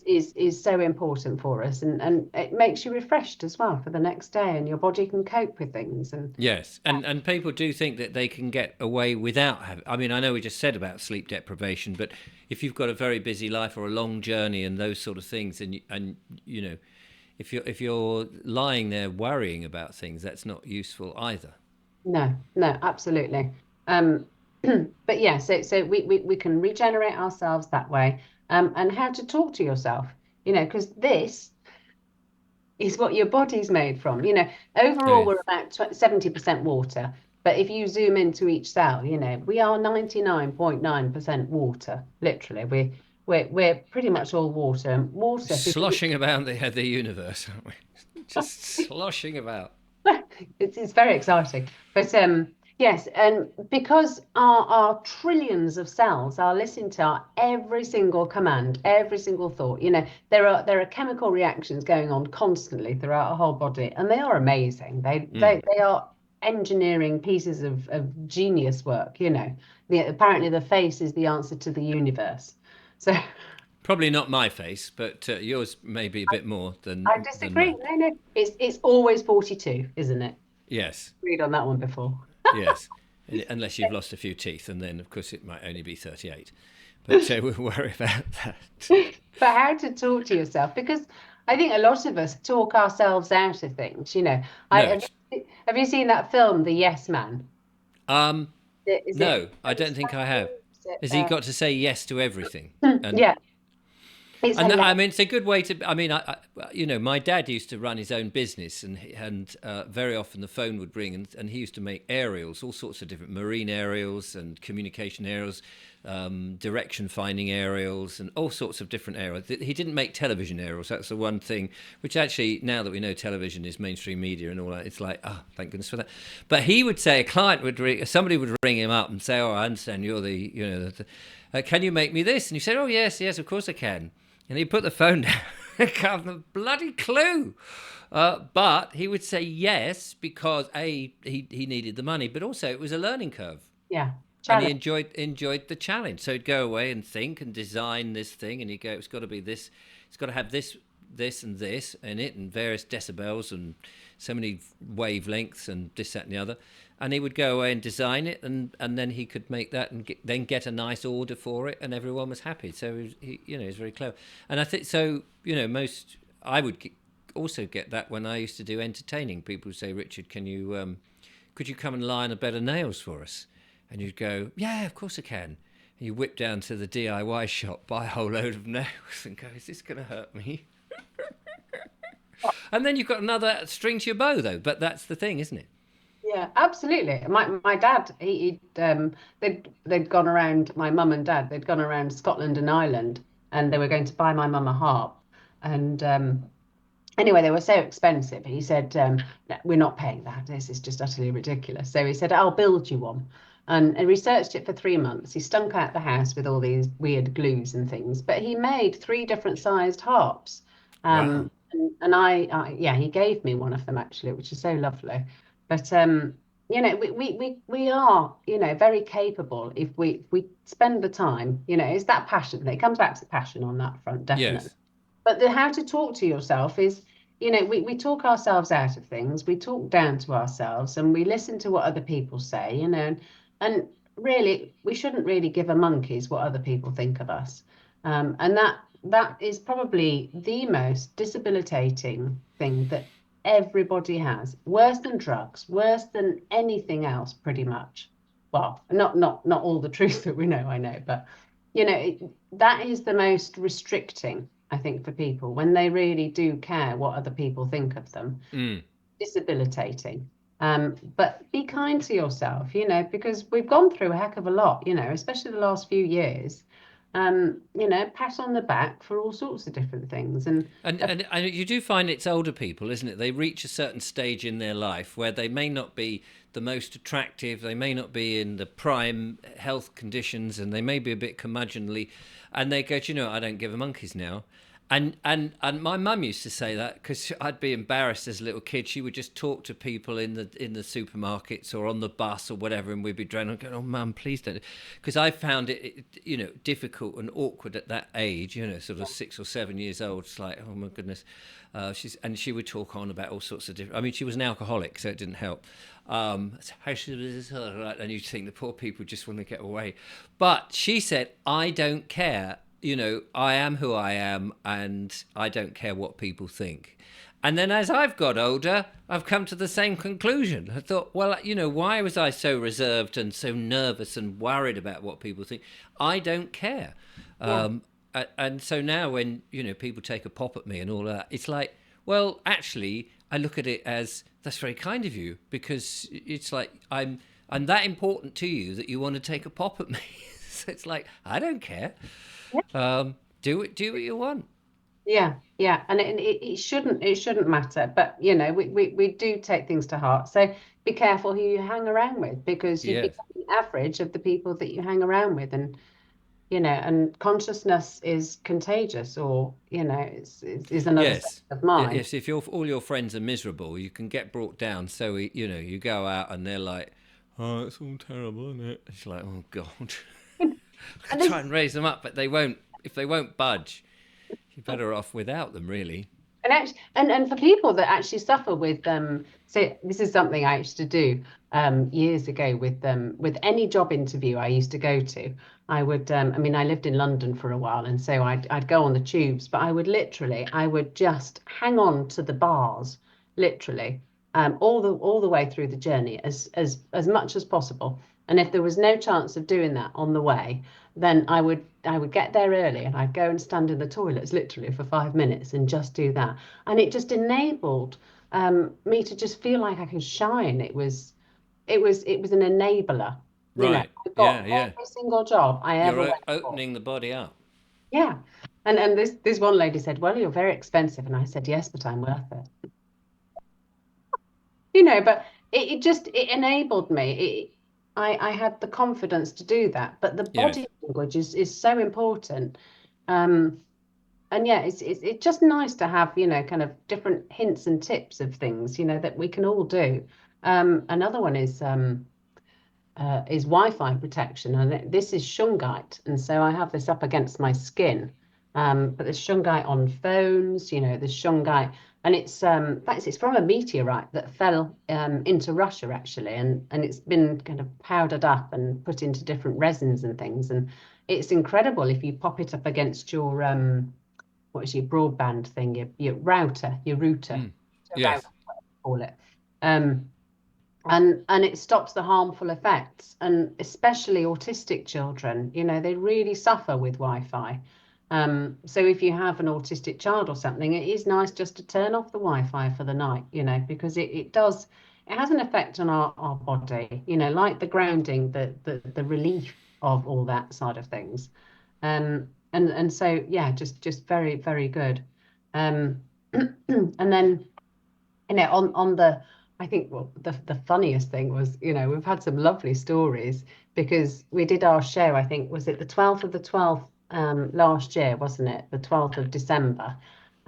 B: is so important for us, and it makes you refreshed as well for the next day, and your body can cope with things. And
A: Yes, and people do think that they can get away without having. I mean, I know we just said about sleep deprivation, but if you've got a very busy life or a long journey and those sort of things, and if you're lying there worrying about things, that's not useful either.
B: no, no, absolutely. Um, but yeah, so we can regenerate ourselves that way. And how to talk to yourself, because this is what your body's made from.
A: Oh
B: Overall,
A: yeah,
B: we're about 70% water. But if you zoom into each cell, we are 99.9% water, literally. We're pretty much all water. And water,
A: sloshing about the universe, aren't we? Just sloshing about.
B: it's very exciting. But yes, and because our trillions of cells are listening to our every single command, every single thought, there are chemical reactions going on constantly throughout our whole body, and they are amazing. They
A: Mm.
B: they they are engineering pieces of genius work. Apparently the face is the answer to the universe. So
A: Probably not my face, but yours may be a bit more
B: I
A: than
B: disagree.
A: mine.
B: No, no, it's always 42, isn't it?
A: Yes,
B: Read on that one before.
A: yes. Unless you've lost a few teeth, and then of course it might only be 38. But we'll worry about that.
B: But how to talk to yourself? Because I think a lot of us talk ourselves out of things. I
A: No,
B: have you seen that film, The Yes Man?
A: um,
B: Is it
A: no, I don't think I have.
B: is it,
A: Has he got to say yes to everything? And
B: yeah, it's
A: And that,
B: hilarious.
A: I mean, it's a good way to. I mean, my dad used to run his own business, and very often the phone would ring, and he used to make aerials, all sorts of different marine aerials and communication aerials, direction finding aerials, and all sorts of different aerials. He didn't make television aerials. That's the one thing which actually, now that we know television is mainstream media and all that, it's like, oh, thank goodness for that. But he would say, a client would ring, somebody would ring him up and say, oh, I understand you're can you make me this? And he said, oh yes, yes, of course I can. And he put the phone down. I can't have a bloody clue. But he would say yes because he needed the money, but also it was a learning curve,
B: Yeah,
A: and he
B: challenge.
A: enjoyed the challenge. So he'd go away and think and design this thing, and he'd go, it's got to be this, it's got to have this and this in it, and various decibels and so many wavelengths and this, that, and the other. And he would go away and design it, and then he could make that and then get a nice order for it, and everyone was happy. So he was very clever. And I think so. Most I would also get that when I used to do entertaining. People would say, Richard, could you come and line a bed of nails for us? And you'd go, yeah, of course I can. And you whip down to the DIY shop, buy a whole load of nails, and go, is this going to hurt me? And then you've got another string to your bow, though. But that's the thing, isn't it?
B: Yeah, absolutely. My dad, they'd gone around, my mum and dad, they'd gone around Scotland and Ireland, and they were going to buy my mum a harp. And anyway, they were so expensive. He said, "No, we're not paying that. This is just utterly ridiculous." So he said, "I'll build you one." And researched it for 3 months. He stunk out the house with all these weird glues and things, but he made three different sized harps.
A: Wow.
B: And yeah, he gave me one of them actually, which is so lovely. But we are, very capable if we spend the time. It's that passion. It comes back to passion on that front, definitely.
A: Yes.
B: But the how to talk to yourself is, we talk ourselves out of things, we talk down to ourselves, and we listen to what other people say, and really, we shouldn't really give a monkey's what other people think of us. And that is probably the most debilitating thing that everybody has. Worse than drugs, worse than anything else, pretty much. Well, not all the truth that we know, I know, but that is the most restricting, I think, for people when they really do care what other people think of them.
A: Mm.
B: Disabilitating. But be kind to yourself, because we've gone through a heck of a lot, especially the last few years. Pat on the back for all sorts of different things. And
A: And you do find it's older people, isn't it? They reach a certain stage in their life where they may not be the most attractive, they may not be in the prime health conditions, and they may be a bit curmudgeonly, and they go, "Do you know, I don't give a monkeys now." And my mum used to say that because I'd be embarrassed as a little kid. She would just talk to people in the supermarkets or on the bus or whatever, and we'd be drowning. Going, "Oh, mum, please don't," because I found it difficult and awkward at that age. Sort of 6 or 7 years old. It's like, oh my goodness. She would talk on about all sorts of different. I mean, she was an alcoholic, so it didn't help. How should and you think the poor people just want to get away, but she said, "I don't care. I am who I am, and I don't care what people think." And then as I've got older, I've come to the same conclusion. I thought, well, why was I so reserved and so nervous and worried about what people think? I don't care.
B: yeah,
A: And so now when, people take a pop at me and all that, it's like, well, actually, I look at it as that's very kind of you because it's like I'm that important to you that you want to take a pop at me. So it's like, I don't care. Do what you want.
B: yeah. And it shouldn't matter. But we do take things to heart. So be careful who you hang around with because you
A: Yes.
B: become the average of the people that you hang around with. And consciousness is contagious, or is another state
A: Yes.
B: of mind.
A: Yes. If all your friends are miserable, you can get brought down. So you go out and they're like, "Oh, it's all terrible, isn't it?" It's like, "Oh God." I
B: And
A: could
B: this
A: try and raise them up, but they won't. If they won't budge, you're better off without them, really.
B: And actually, and for people that actually suffer with so this is something I used to do years ago with any job interview I used to go to. I would I mean I lived in London for a while, and so I'd go on the tubes, but I would just hang on to the bars, literally, all the way through the journey as much as possible. And if there was no chance of doing that on the way, then I would get there early and I'd go and stand in the toilets literally for 5 minutes and just do that. And it just enabled me to just feel like I could shine. It was an enabler.
A: Right.
B: I
A: Yeah.
B: got
A: Yeah.
B: every single job I
A: You're
B: ever went for.
A: opening the body up.
B: Yeah. And this one lady said, "Well, you're very expensive." And I said, "Yes, but I'm worth it." But it enabled me. I had the confidence to do that. But the
A: Yes.
B: body language is so important. Um, and yeah, it's just nice to have, kind of different hints and tips of things, that we can all do. Another one is Wi-Fi protection, and this is shungite, and so I have this up against my skin. But there's shungite on phones, there's shungite, and in fact, it's from a meteorite that fell into Russia actually, and it's been kind of powdered up and put into different resins and things, and it's incredible if you pop it up against your what is your broadband thing, your router,
A: Mm.
B: so router,
A: Yes.
B: call it. Um, and it stops the harmful effects, and especially autistic children, they really suffer with Wi-Fi. So if you have an autistic child or something, it is nice just to turn off the Wi-Fi for the night, because it has an effect on our body, like the grounding, the relief of all that side of things. And so yeah, just very, very good. And then on the I think, well, the funniest thing was, we've had some lovely stories because we did our show, I think, was it the 12th of the 12th last year, wasn't it? The 12th of December.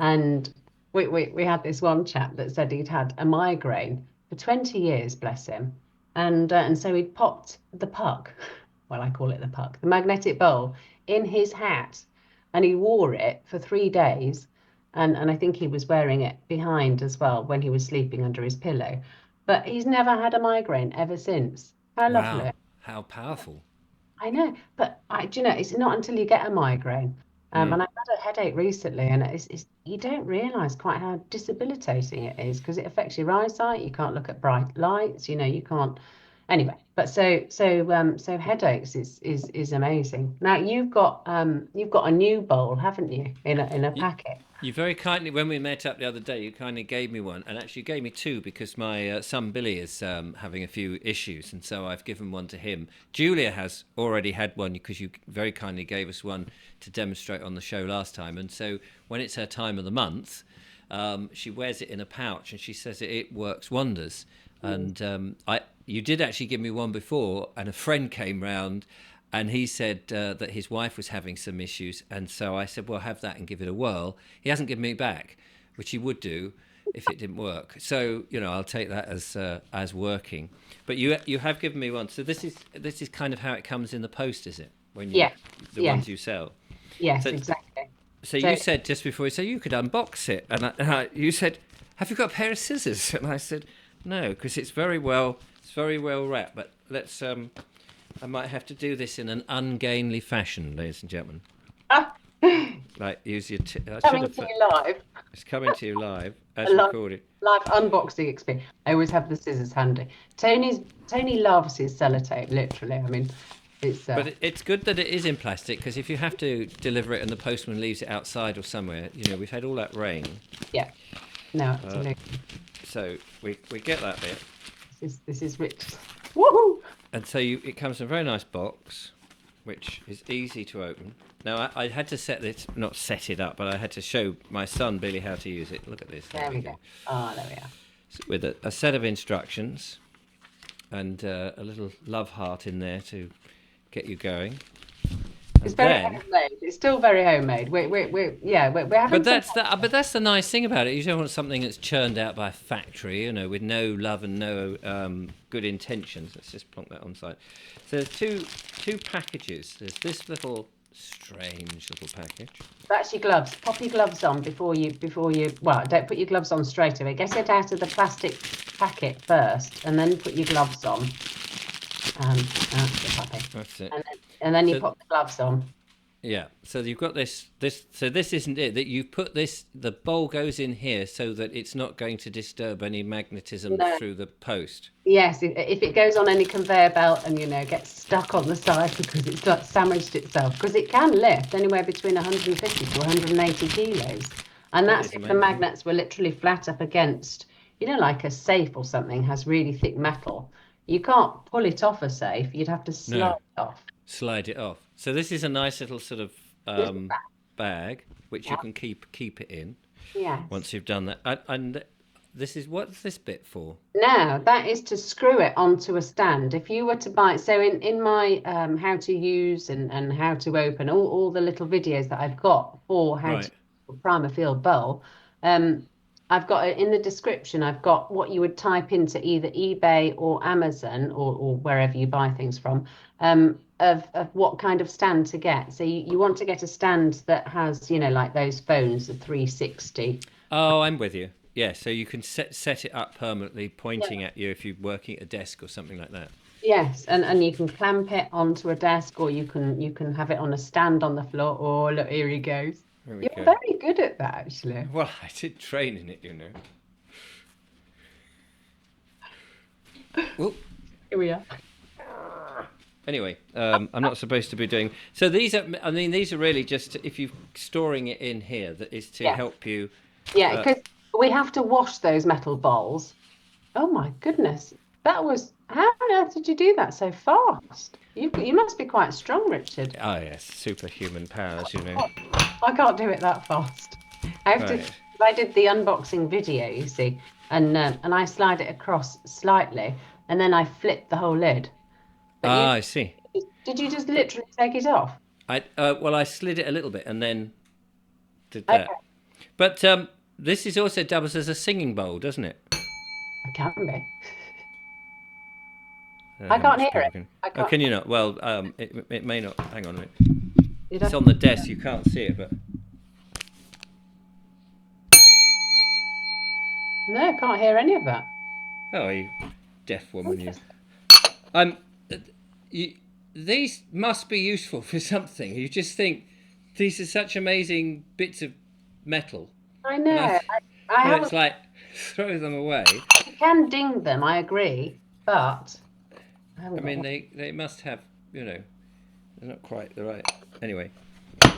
B: And we had this one chap that said he'd had a migraine for 20 years, bless him. And so he'd popped the puck, well, I call it the puck, the magnetic bowl in his hat, and he wore it for 3 days, and I think he was wearing it behind as well when he was sleeping under his pillow. But he's never had a migraine ever since. How lovely.
A: Wow. How powerful.
B: I know, but do you know, it's not until you get a migraine. And I've had a headache recently, and it's you don't realise quite how debilitating it is because it affects your eyesight. You can't look at bright lights, you can't. Anyway, but so headaches is amazing. Now you've got a new bowl, haven't you, in a
A: You,
B: packet?
A: you very kindly, when we met up the other day, you kindly gave me one, and actually you gave me two because my son Billy is having a few issues, and so I've given one to him. Julia has already had one because you very kindly gave us one to demonstrate on the show last time, and so when it's her time of the month, she wears it in a pouch, and she says it works wonders. And you did actually give me one before, and a friend came round, and he said that his wife was having some issues, and so I said, "Well, have that and give it a whirl." He hasn't given me back, which he would do if it didn't work. So I'll take that as working. But you have given me one. So this is kind of how it comes in the post, is it? When you
B: Yeah,
A: the
B: yes,
A: ones you sell.
B: yes,
A: So
B: exactly.
A: so
B: So
A: you said just before, so you could unbox it, and you said, "Have you got a pair of scissors?" And I said, "No, because it's very well wrapped." But let's I might have to do this in an ungainly fashion, ladies and gentlemen. Like use your. I should
B: coming
A: have.
B: to you live,
A: It's coming to you live
B: a
A: as
B: live,
A: recorded.
B: live unboxing experience. I always have the scissors handy. Tony loves his sellotape, literally. I mean, it's
A: But it's good that it is in plastic because if you have to deliver it and the postman leaves it outside or somewhere, we've had all that rain,
B: yeah, no, absolutely.
A: so we get that bit.
B: This is rich. Woohoo!
A: And so it comes in a very nice box, which is easy to open. Now I had to not set it up, but I had to show my son Billy how to use it. Look at this.
B: There we go. Oh, there we are.
A: With a set of instructions and a little love heart in there to get you going.
B: It's
A: And
B: very
A: then,
B: homemade. It's still very homemade. We're having
A: but
B: some.
A: that's the nice thing about it. You don't want something that's churned out by a factory, with no love and no good intentions. Let's just plonk that on side. So there's two packages. There's this little strange little package.
B: That's your gloves. Pop your gloves on before you. Well, don't put your gloves on straight away. Get it out of the plastic packet first, and then put your gloves on. That's the puppy.
A: That's it.
B: And then you
A: So
B: pop the gloves on.
A: yeah, so you've got this. So this isn't it. That you put this. The bowl goes in here so that it's not going to disturb any magnetism
B: No.
A: through the post.
B: Yes, if it goes on any conveyor belt and gets stuck on the side because it's like sandwiched itself, because it can lift anywhere between 150 to 180 kilos, and
A: That
B: that's
A: is
B: if the
A: amazing.
B: magnets were literally flat up against, like a safe or something has really thick metal. You can't pull it off a safe. You'd have to slide
A: No,
B: it off.
A: slide it off. So this is a nice little sort of
B: Little
A: bag which you
B: bag.
A: can keep it in
B: Yes.
A: once you've done that. And this is what's this bit for?
B: Now that is to screw it onto a stand. If you were to buy, so in my how to use and how to open all the little videos that I've got for how to
A: Right.
B: prime a field bowl, um, I've got in the description. I've got what you would type into either eBay or Amazon or wherever you buy things from, of what kind of stand to get. So you want to get a stand that has like those phones, the 360.
A: Oh, I'm with you. Yeah, so you can set it up permanently, pointing at you if you're working at a desk or something like that.
B: Yes, and you can clamp it onto a desk, or you can have it on a stand on the floor. Oh, look, here he goes.
A: There we
B: You're
A: go.
B: very good at that, actually.
A: Well, I did train in it. Well,
B: Here we are.
A: anyway, I'm not supposed to be doing. So these are. I mean, these are really just if you're storing it in here. That is to
B: Yes.
A: help you.
B: Yeah, because we have to wash those metal bowls. Oh my goodness, how on earth did you do that so fast? You must be quite strong, Richard.
A: Ah, yes, superhuman powers.
B: I can't do it that fast. I have to.
A: Right.
B: I did the unboxing video, you see, and I slide it across slightly, and then I flip the whole lid. But
A: Ah, I see.
B: did you just literally take it off?
A: I slid it a little bit and then did
B: Okay,
A: that. But this is also doubles as a singing bowl, doesn't it?
B: I can be.
A: I don't
B: I
A: know how
B: can't
A: much
B: hear
A: people
B: it.
A: can.
B: I
A: Oh,
B: can't.
A: can you not? Well, it may not. Hang on a minute.
B: Did I?
A: It's on the desk. You can't see it, but
B: No, I can't hear any of that.
A: oh, you deaf woman, you.
B: Interesting.
A: Um, you, these must be useful for something. You just think these are such amazing bits of metal,
B: I
A: and
B: know. I
A: and
B: haven't.
A: it's like throw them away.
B: You can ding them, I agree, but I haven't
A: I
B: got
A: mean,
B: one.
A: they must have, you know, they're not quite the right. Anyway,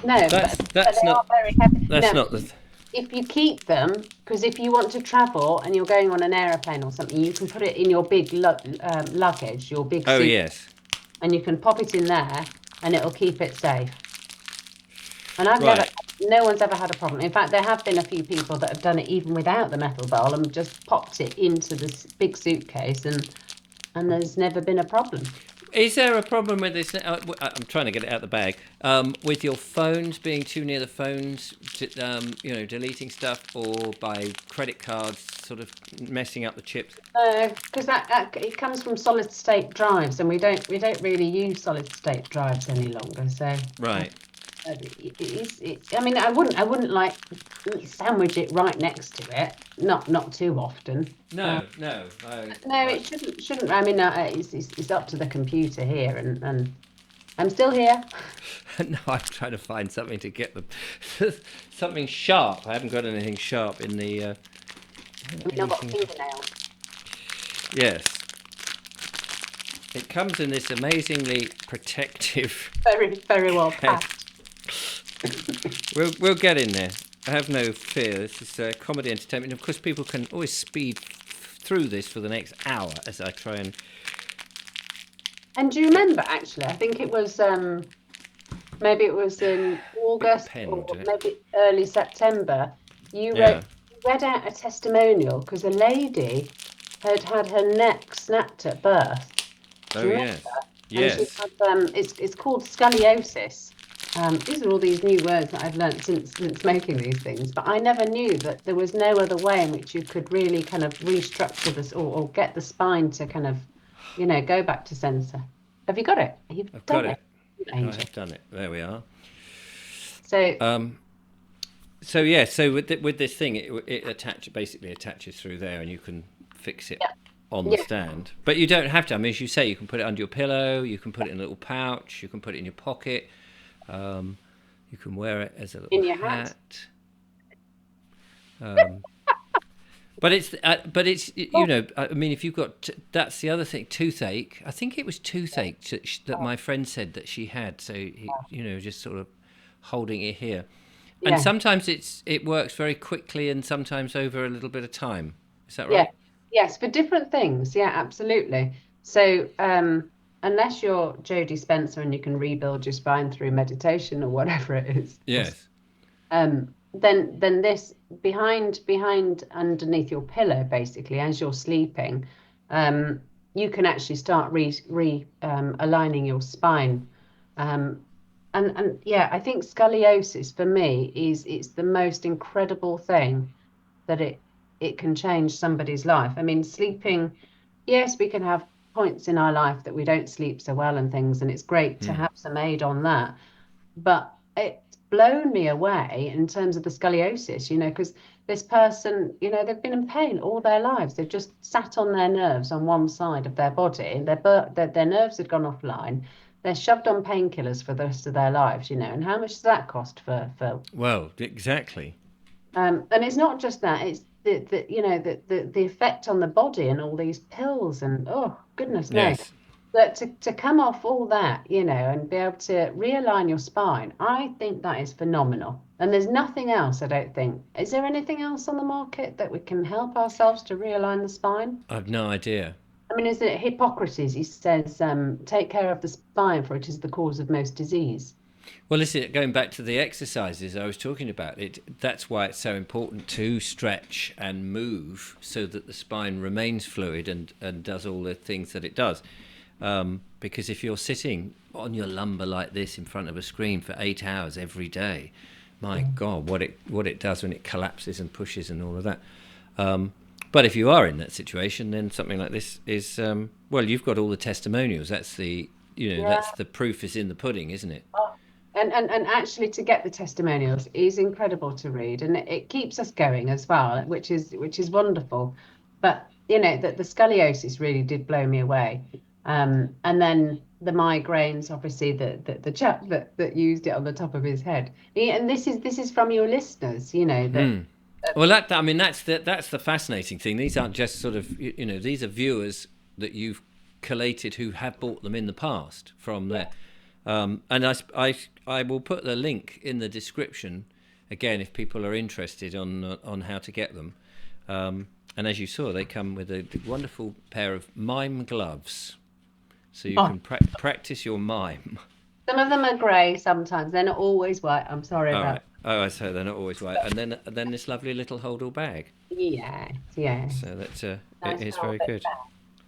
B: No,
A: that's
B: but
A: that's
B: they are
A: not
B: very heavy.
A: that's
B: Now,
A: not the.
B: if you keep them, because if you want to travel and you're going on an aeroplane or something, you can put it in your big luggage, your big
A: Oh
B: suit,
A: yes,
B: and you can pop it in there, and it'll keep it safe. And
A: right.
B: no one's ever had a problem. In fact, there have been a few people that have done it even without the metal bowl and just popped it into this big suitcase, and there's never been a problem.
A: Is there a problem with this? I'm trying to get it out the bag. With your phones being too near the phones, deleting stuff, or by credit cards, sort of messing up the chips.
B: Because that it comes from solid state drives, and we don't really use solid state drives any longer. So
A: Right.
B: I mean, I wouldn't like sandwich it right next to it. Not too often.
A: No, no.
B: No, it shouldn't. I mean, it's up to the computer here, and I'm still here.
A: No, I'm trying to find something to get them. Something sharp. I haven't got anything sharp in the.
B: I mean, I've got
A: Anything.
B: fingernails.
A: Yes. It comes in this amazingly protective
B: Very, very well
A: case.
B: packed.
A: We'll get in there. I have no fear. This is comedy entertainment. Of course, people can always speed through this for the next hour as I try and.
B: And do you remember, actually, I think it was maybe it was in
A: Bit
B: August
A: penned,
B: or
A: isn't it?
B: maybe early September,
A: Yeah.
B: you read out a testimonial because a lady had had her neck snapped at birth. Do
A: Oh
B: you remember?
A: yes.
B: And she
A: Yes.
B: had it's called scoliosis. These are all these new words that I've learnt since making these things, but I never knew that there was no other way in which you could really kind of restructure this or get the spine to kind of, go back to center. Have you got it? You've
A: I've got
B: done it,
A: it. I
B: Angel.
A: have done it. There we are.
B: So
A: So yeah. So with this thing, it basically attaches through there, and you can fix it
B: yeah,
A: on the
B: yeah,
A: stand. But you don't have to. I mean, as you say, you can put it under your pillow. You can put it in a little pouch. You can put it in your pocket. Um, you can wear it as a little
B: in your hat.
A: hat. Um, but it's
B: Oh,
A: I mean, if you've got that's the other thing, toothache. I think it was toothache that my friend said that she had. So just sort of holding it here, and
B: yeah,
A: sometimes it works very quickly, and sometimes over a little bit of time. Is that
B: yeah,
A: right?
B: yes, for different things. Yeah, absolutely. So unless you're Jodie Spencer and you can rebuild your spine through meditation or whatever it is,
A: Yes.
B: then this behind underneath your pillow, basically, as you're sleeping, um, you can actually start re aligning your spine. Um, and yeah, I think scoliosis for me is it's the most incredible thing that it can change somebody's life. I mean, sleeping, yes, we can have points in our life that we don't sleep so well and things, and it's great to have some aid on that. But it's blown me away in terms of the scoliosis, because this person, they've been in pain all their lives. They've just sat on their nerves on one side of their body, and their nerves had gone offline. They're shoved on painkillers for the rest of their lives, and how much does that cost for
A: Well, exactly.
B: and it's not just that, it's the effect on the body and all these pills and oh goodness me.
A: Yes.
B: But to come off all that, and be able to realign your spine, I think that is phenomenal. And there's nothing else, I don't think. Is there anything else on the market that we can help ourselves to realign the spine?
A: I've no idea.
B: I mean, is it Hippocrates? He says, take care of the spine, for it is the cause of most disease.
A: Well, listen, going back to the exercises I was talking about, that's why it's so important to stretch and move so that the spine remains fluid and does all the things that it does. Because if you're sitting on your lumbar like this in front of a screen for 8 hours every day, my God, what it does when it collapses and pushes and all of that. But if you are in that situation, then something like this is well, you've got all the testimonials. That's the
B: Yeah.
A: that's the proof is in the pudding, isn't it?
B: Oh, and actually to get the testimonials is incredible to read, and it keeps us going as well, which is wonderful. But the scoliosis really did blow me away. And then the migraines, obviously, the chap that used it on the top of his head. And this is from your listeners, that
A: Well, that I mean, that's the fascinating thing. These aren't just sort of these are viewers that you've collated who have bought them in the past from
B: yeah,
A: there. And I will put the link in the description again if people are interested on how to get them. And as you saw, they come with a wonderful pair of mime gloves, so you
B: oh,
A: can practice your mime.
B: some of them are grey sometimes. They're not always white. I'm sorry
A: All
B: about
A: right. Oh, so they're not always white. And then this lovely little holdall bag.
B: yes, yes.
A: So that it
B: Nice
A: is very
B: velvet.
A: good.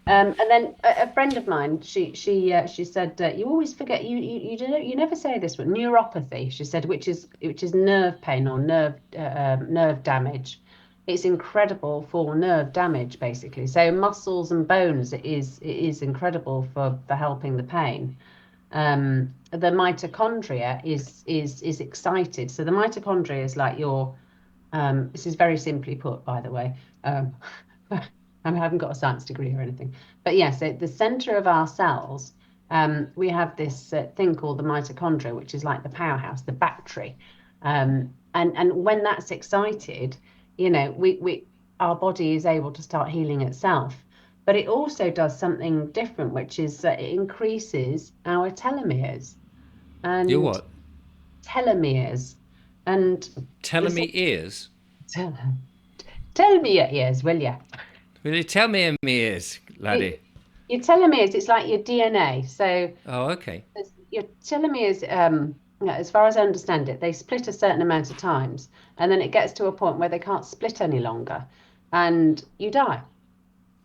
B: And then a friend of mine, she said, you always forget you don't you never say this, but neuropathy. She said, which is nerve pain or nerve damage. It's incredible for nerve damage, basically. So muscles and bones, it is incredible for helping the pain. The mitochondria is excited. So the mitochondria is like your this is very simply put, by the way. I haven't got a science degree or anything. But yeah, so the center of our cells, we have this thing called the mitochondria, which is like the powerhouse, the battery. And when that's excited, we our body is able to start healing itself. But it also does something different, which is that it increases our telomeres
A: You're
B: and
A: what?
B: telomeres. And
A: Telling
B: the
A: me ears?
B: tell me your ears, will you?
A: Will you tell me in me ears, laddie?
B: It, your telomeres, it's like your DNA. So
A: Oh, okay.
B: your telomeres, as far as I understand it, they split a certain amount of times, and then it gets to a point where they can't split any longer, and you die,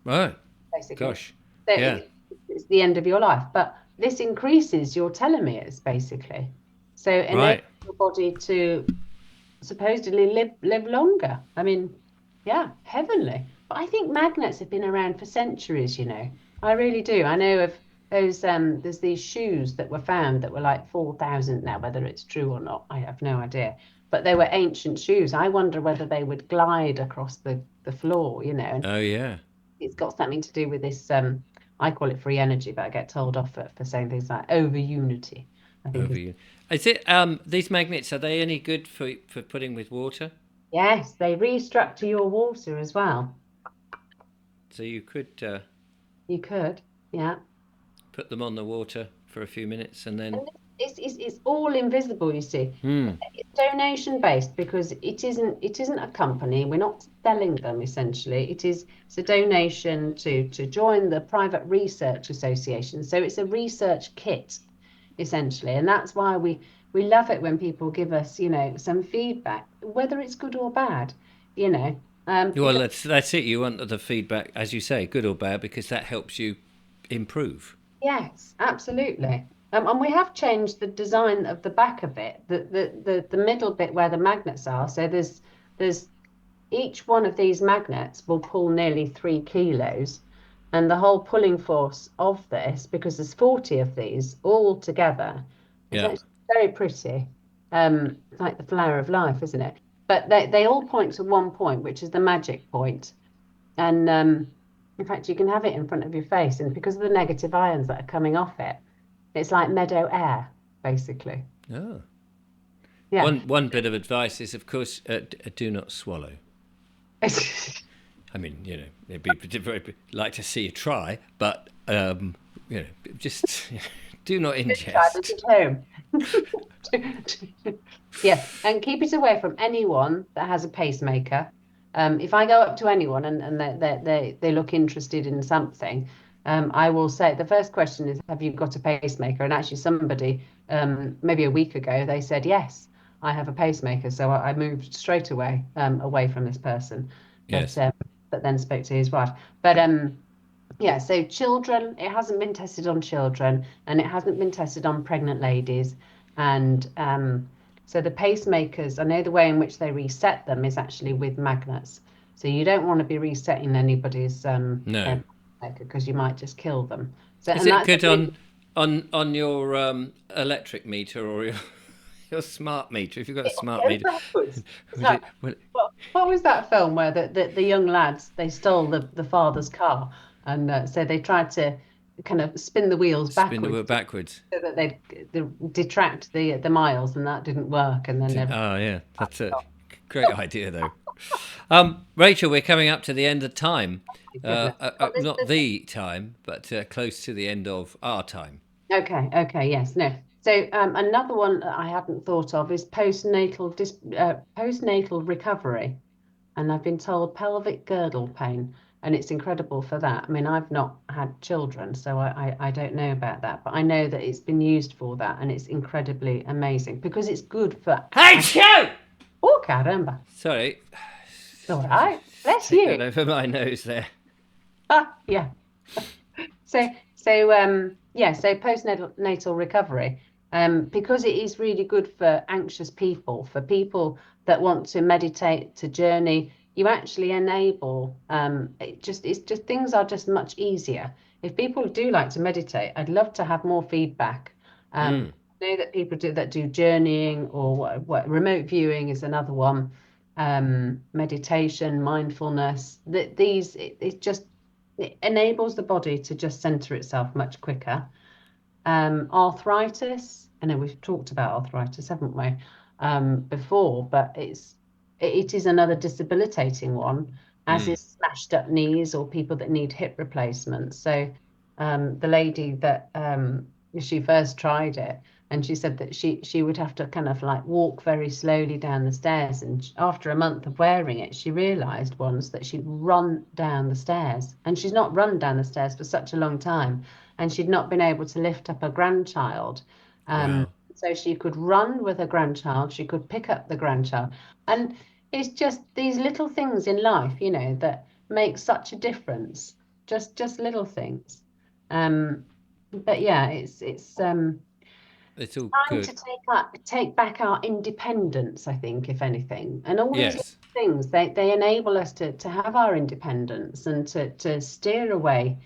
A: Oh,
B: basically.
A: gosh.
B: So
A: Yeah.
B: it's the end of your life. But this increases your telomeres, basically. So it enables
A: Right.
B: your body to supposedly live longer. I mean, yeah, heavenly. But I think magnets have been around for centuries. I really do. I know of those there's these shoes that were found that were like 4,000 now, whether it's true or not, I have no idea. But they were ancient shoes. I wonder whether they would glide across the floor, and
A: Oh, yeah.
B: it's got something to do with this I call it free energy, but I get told off for saying things like over unity, I think
A: Over
B: is.
A: you. Is it these magnets, are they any good for putting with water?
B: Yes, they restructure your water as well.
A: So you could
B: You could, yeah.
A: put them on the water for a few minutes and then
B: And it's all invisible, you see.
A: hmm.
B: It's donation based because it isn't a company. We're not selling them essentially. It's a donation to join the Private Research Association. So it's a research kit essentially, and that's why we love it when people give us, some feedback, whether it's good or bad, you know,
A: Well,
B: because
A: that's it. You want the feedback, as you say, good or bad, because that helps you improve.
B: yes, absolutely. And we have changed the design of the back of it, the middle bit where the magnets are. So there's each one of these magnets will pull nearly 3 kilos, and the whole pulling force of this, because there's 40 of these all together, it's
A: Yeah.
B: actually very pretty. It's like the flower of life, isn't it? But they all point to one point, which is the magic point. And in fact, you can have it in front of your face, and because of the negative ions that are coming off it, it's like meadow air, basically.
A: Oh.
B: Yeah.
A: One bit of advice is, of course, do not swallow. I mean, it'd be very like to see you try, but just do not
B: Try this
A: ingest.
B: at home. Yeah, and keep it away from anyone that has a pacemaker. If I go up to anyone and they look interested in something, I will say the first question is, have you got a pacemaker? And actually, somebody maybe a week ago they said yes, I have a pacemaker. So I moved straight away from this person, but
A: Yes.
B: but then spoke to his wife. But yeah, so children, it hasn't been tested on children and it hasn't been tested on pregnant ladies. And so the pacemakers, I know the way in which they reset them is actually with magnets. So you don't want to be resetting anybody's
A: No.
B: pacemaker because you might just kill them. So,
A: Is
B: and
A: it
B: that's a
A: good
B: really
A: on your electric meter or your smart meter? If you've got a smart
B: go
A: meter,
B: backwards. It's
A: would
B: like,
A: it? Will,
B: what was that film where the young lads they stole the father's car and so they tried to kind of spin the wheels
A: Spin the
B: backwards
A: wheel backwards.
B: so that they detract the miles, and that didn't work, and then everything.
A: Oh yeah, that's a great idea though. Rachel, we're coming up to the end of time.
B: Goodness. Well,
A: Not the time, but close to the end of our time.
B: okay, yes, no. So another one that I hadn't thought of is postnatal recovery, and I've been told pelvic girdle pain, and it's incredible for that. I mean, I've not had children, so I don't know about that, but I know that it's been used for that, and it's incredibly amazing because it's good for.
A: Hey, Joe!
B: Oh, caramba!
A: Sorry,
B: All right, bless
A: take that
B: you.
A: over my nose there.
B: Yeah. So postnatal recovery, because it is really good for anxious people, for people that want to meditate, to journey, you actually enable it's just things are just much easier. If people do like to meditate, I'd love to have more feedback.
A: Mm,
B: I know that people do journeying, or what remote viewing is another one. Meditation, mindfulness, that these it just it enables the body to just center itself much quicker. Arthritis, I know we've talked about arthritis, haven't we, before, but it is another debilitating one, as
A: mm.
B: is smashed up knees or people that need hip replacements. So the lady that she first tried it, and she said that she would have to kind of like walk very slowly down the stairs, and after a month of wearing it, she realized once that she'd run down the stairs, and she's not run down the stairs for such a long time, and she'd not been able to lift up her grandchild.
A: Wow.
B: So she could run with her grandchild, she could pick up the grandchild. And it's just these little things in life, that make such a difference. Just little things. But yeah, it's
A: It's all
B: time
A: good.
B: to take back our independence, I think, if anything. And all these little
A: Yes.
B: things, they enable us to have our independence and to steer away,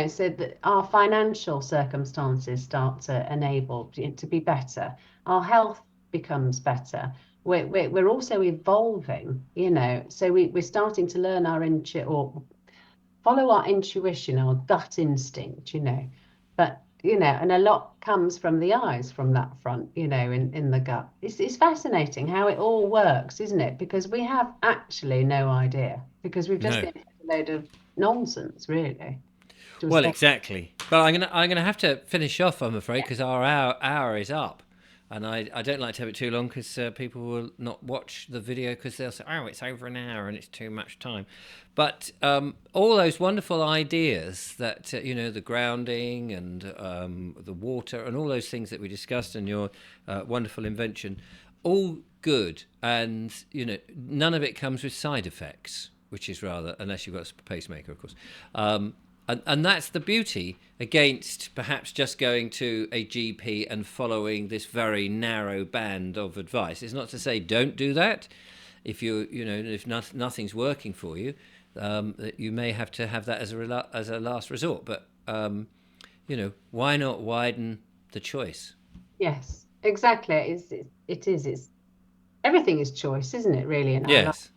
B: so that our financial circumstances start to enable it to be better. Our health becomes better. We're also evolving, so we're starting to learn or follow our intuition, our gut instinct, But, and a lot comes from the eyes from that front, in the gut. It's fascinating how it all works, isn't it? Because we have actually no idea, because we've just
A: No.
B: been a load of nonsense, really. To
A: Well,
B: spend.
A: exactly. But I'm gonna have to finish off, I'm afraid, because our hour is up, and I don't like to have it too long because people will not watch the video because they'll say, oh, it's over an hour and it's too much time. But all those wonderful ideas that the grounding and the water and all those things that we discussed, and your wonderful invention, all good, and none of it comes with side effects, which is rather, unless you've got a pacemaker, of course. And that's the beauty against perhaps just going to a GP and following this very narrow band of advice. It's not to say don't do that. If if nothing's working for you, that you may have to have that as a last resort. But why not widen the choice?
B: Yes, exactly. It's everything is choice, isn't it, really, in our life?
A: Yes,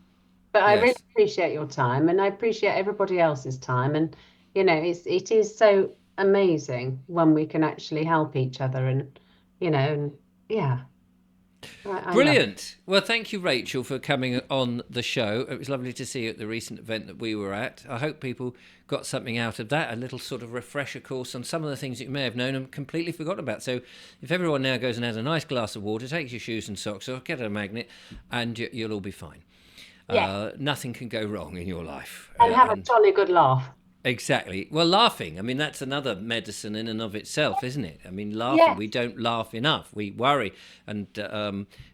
B: But I really
A: yes.
B: appreciate your time, and I appreciate everybody else's time. And it is so amazing when we can actually help each other, and yeah, I love it.
A: Brilliant. Well, thank you, Rachel, for coming on the show. It was lovely to see you at the recent event that we were at. I hope people got something out of that, a little sort of refresher course on some of the things that you may have known and completely forgotten about. So if everyone now goes and has a nice glass of water, takes your shoes and socks off, get a magnet, and you'll all be fine.
B: Yeah,
A: Nothing can go wrong in your life.
B: and have a
A: And
B: jolly good laugh.
A: exactly. Well, laughing, I mean, that's another medicine in and of itself, isn't it? I mean, laughing, we
B: Yes,
A: don't laugh enough. We worry. And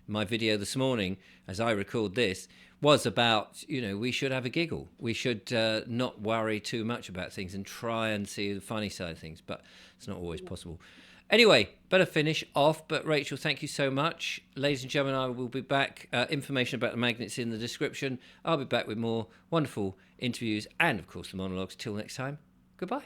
A: my video this morning, as I record this, was about, we should have a giggle. We should not worry too much about things and try and see the funny side of things. But it's not always possible. Anyway, better finish off. But Rachel, thank you so much. Ladies and gentlemen, I will be back. Information about the magnets in the description. I'll be back with more wonderful interviews and, of course, the monologues. Till next time, goodbye.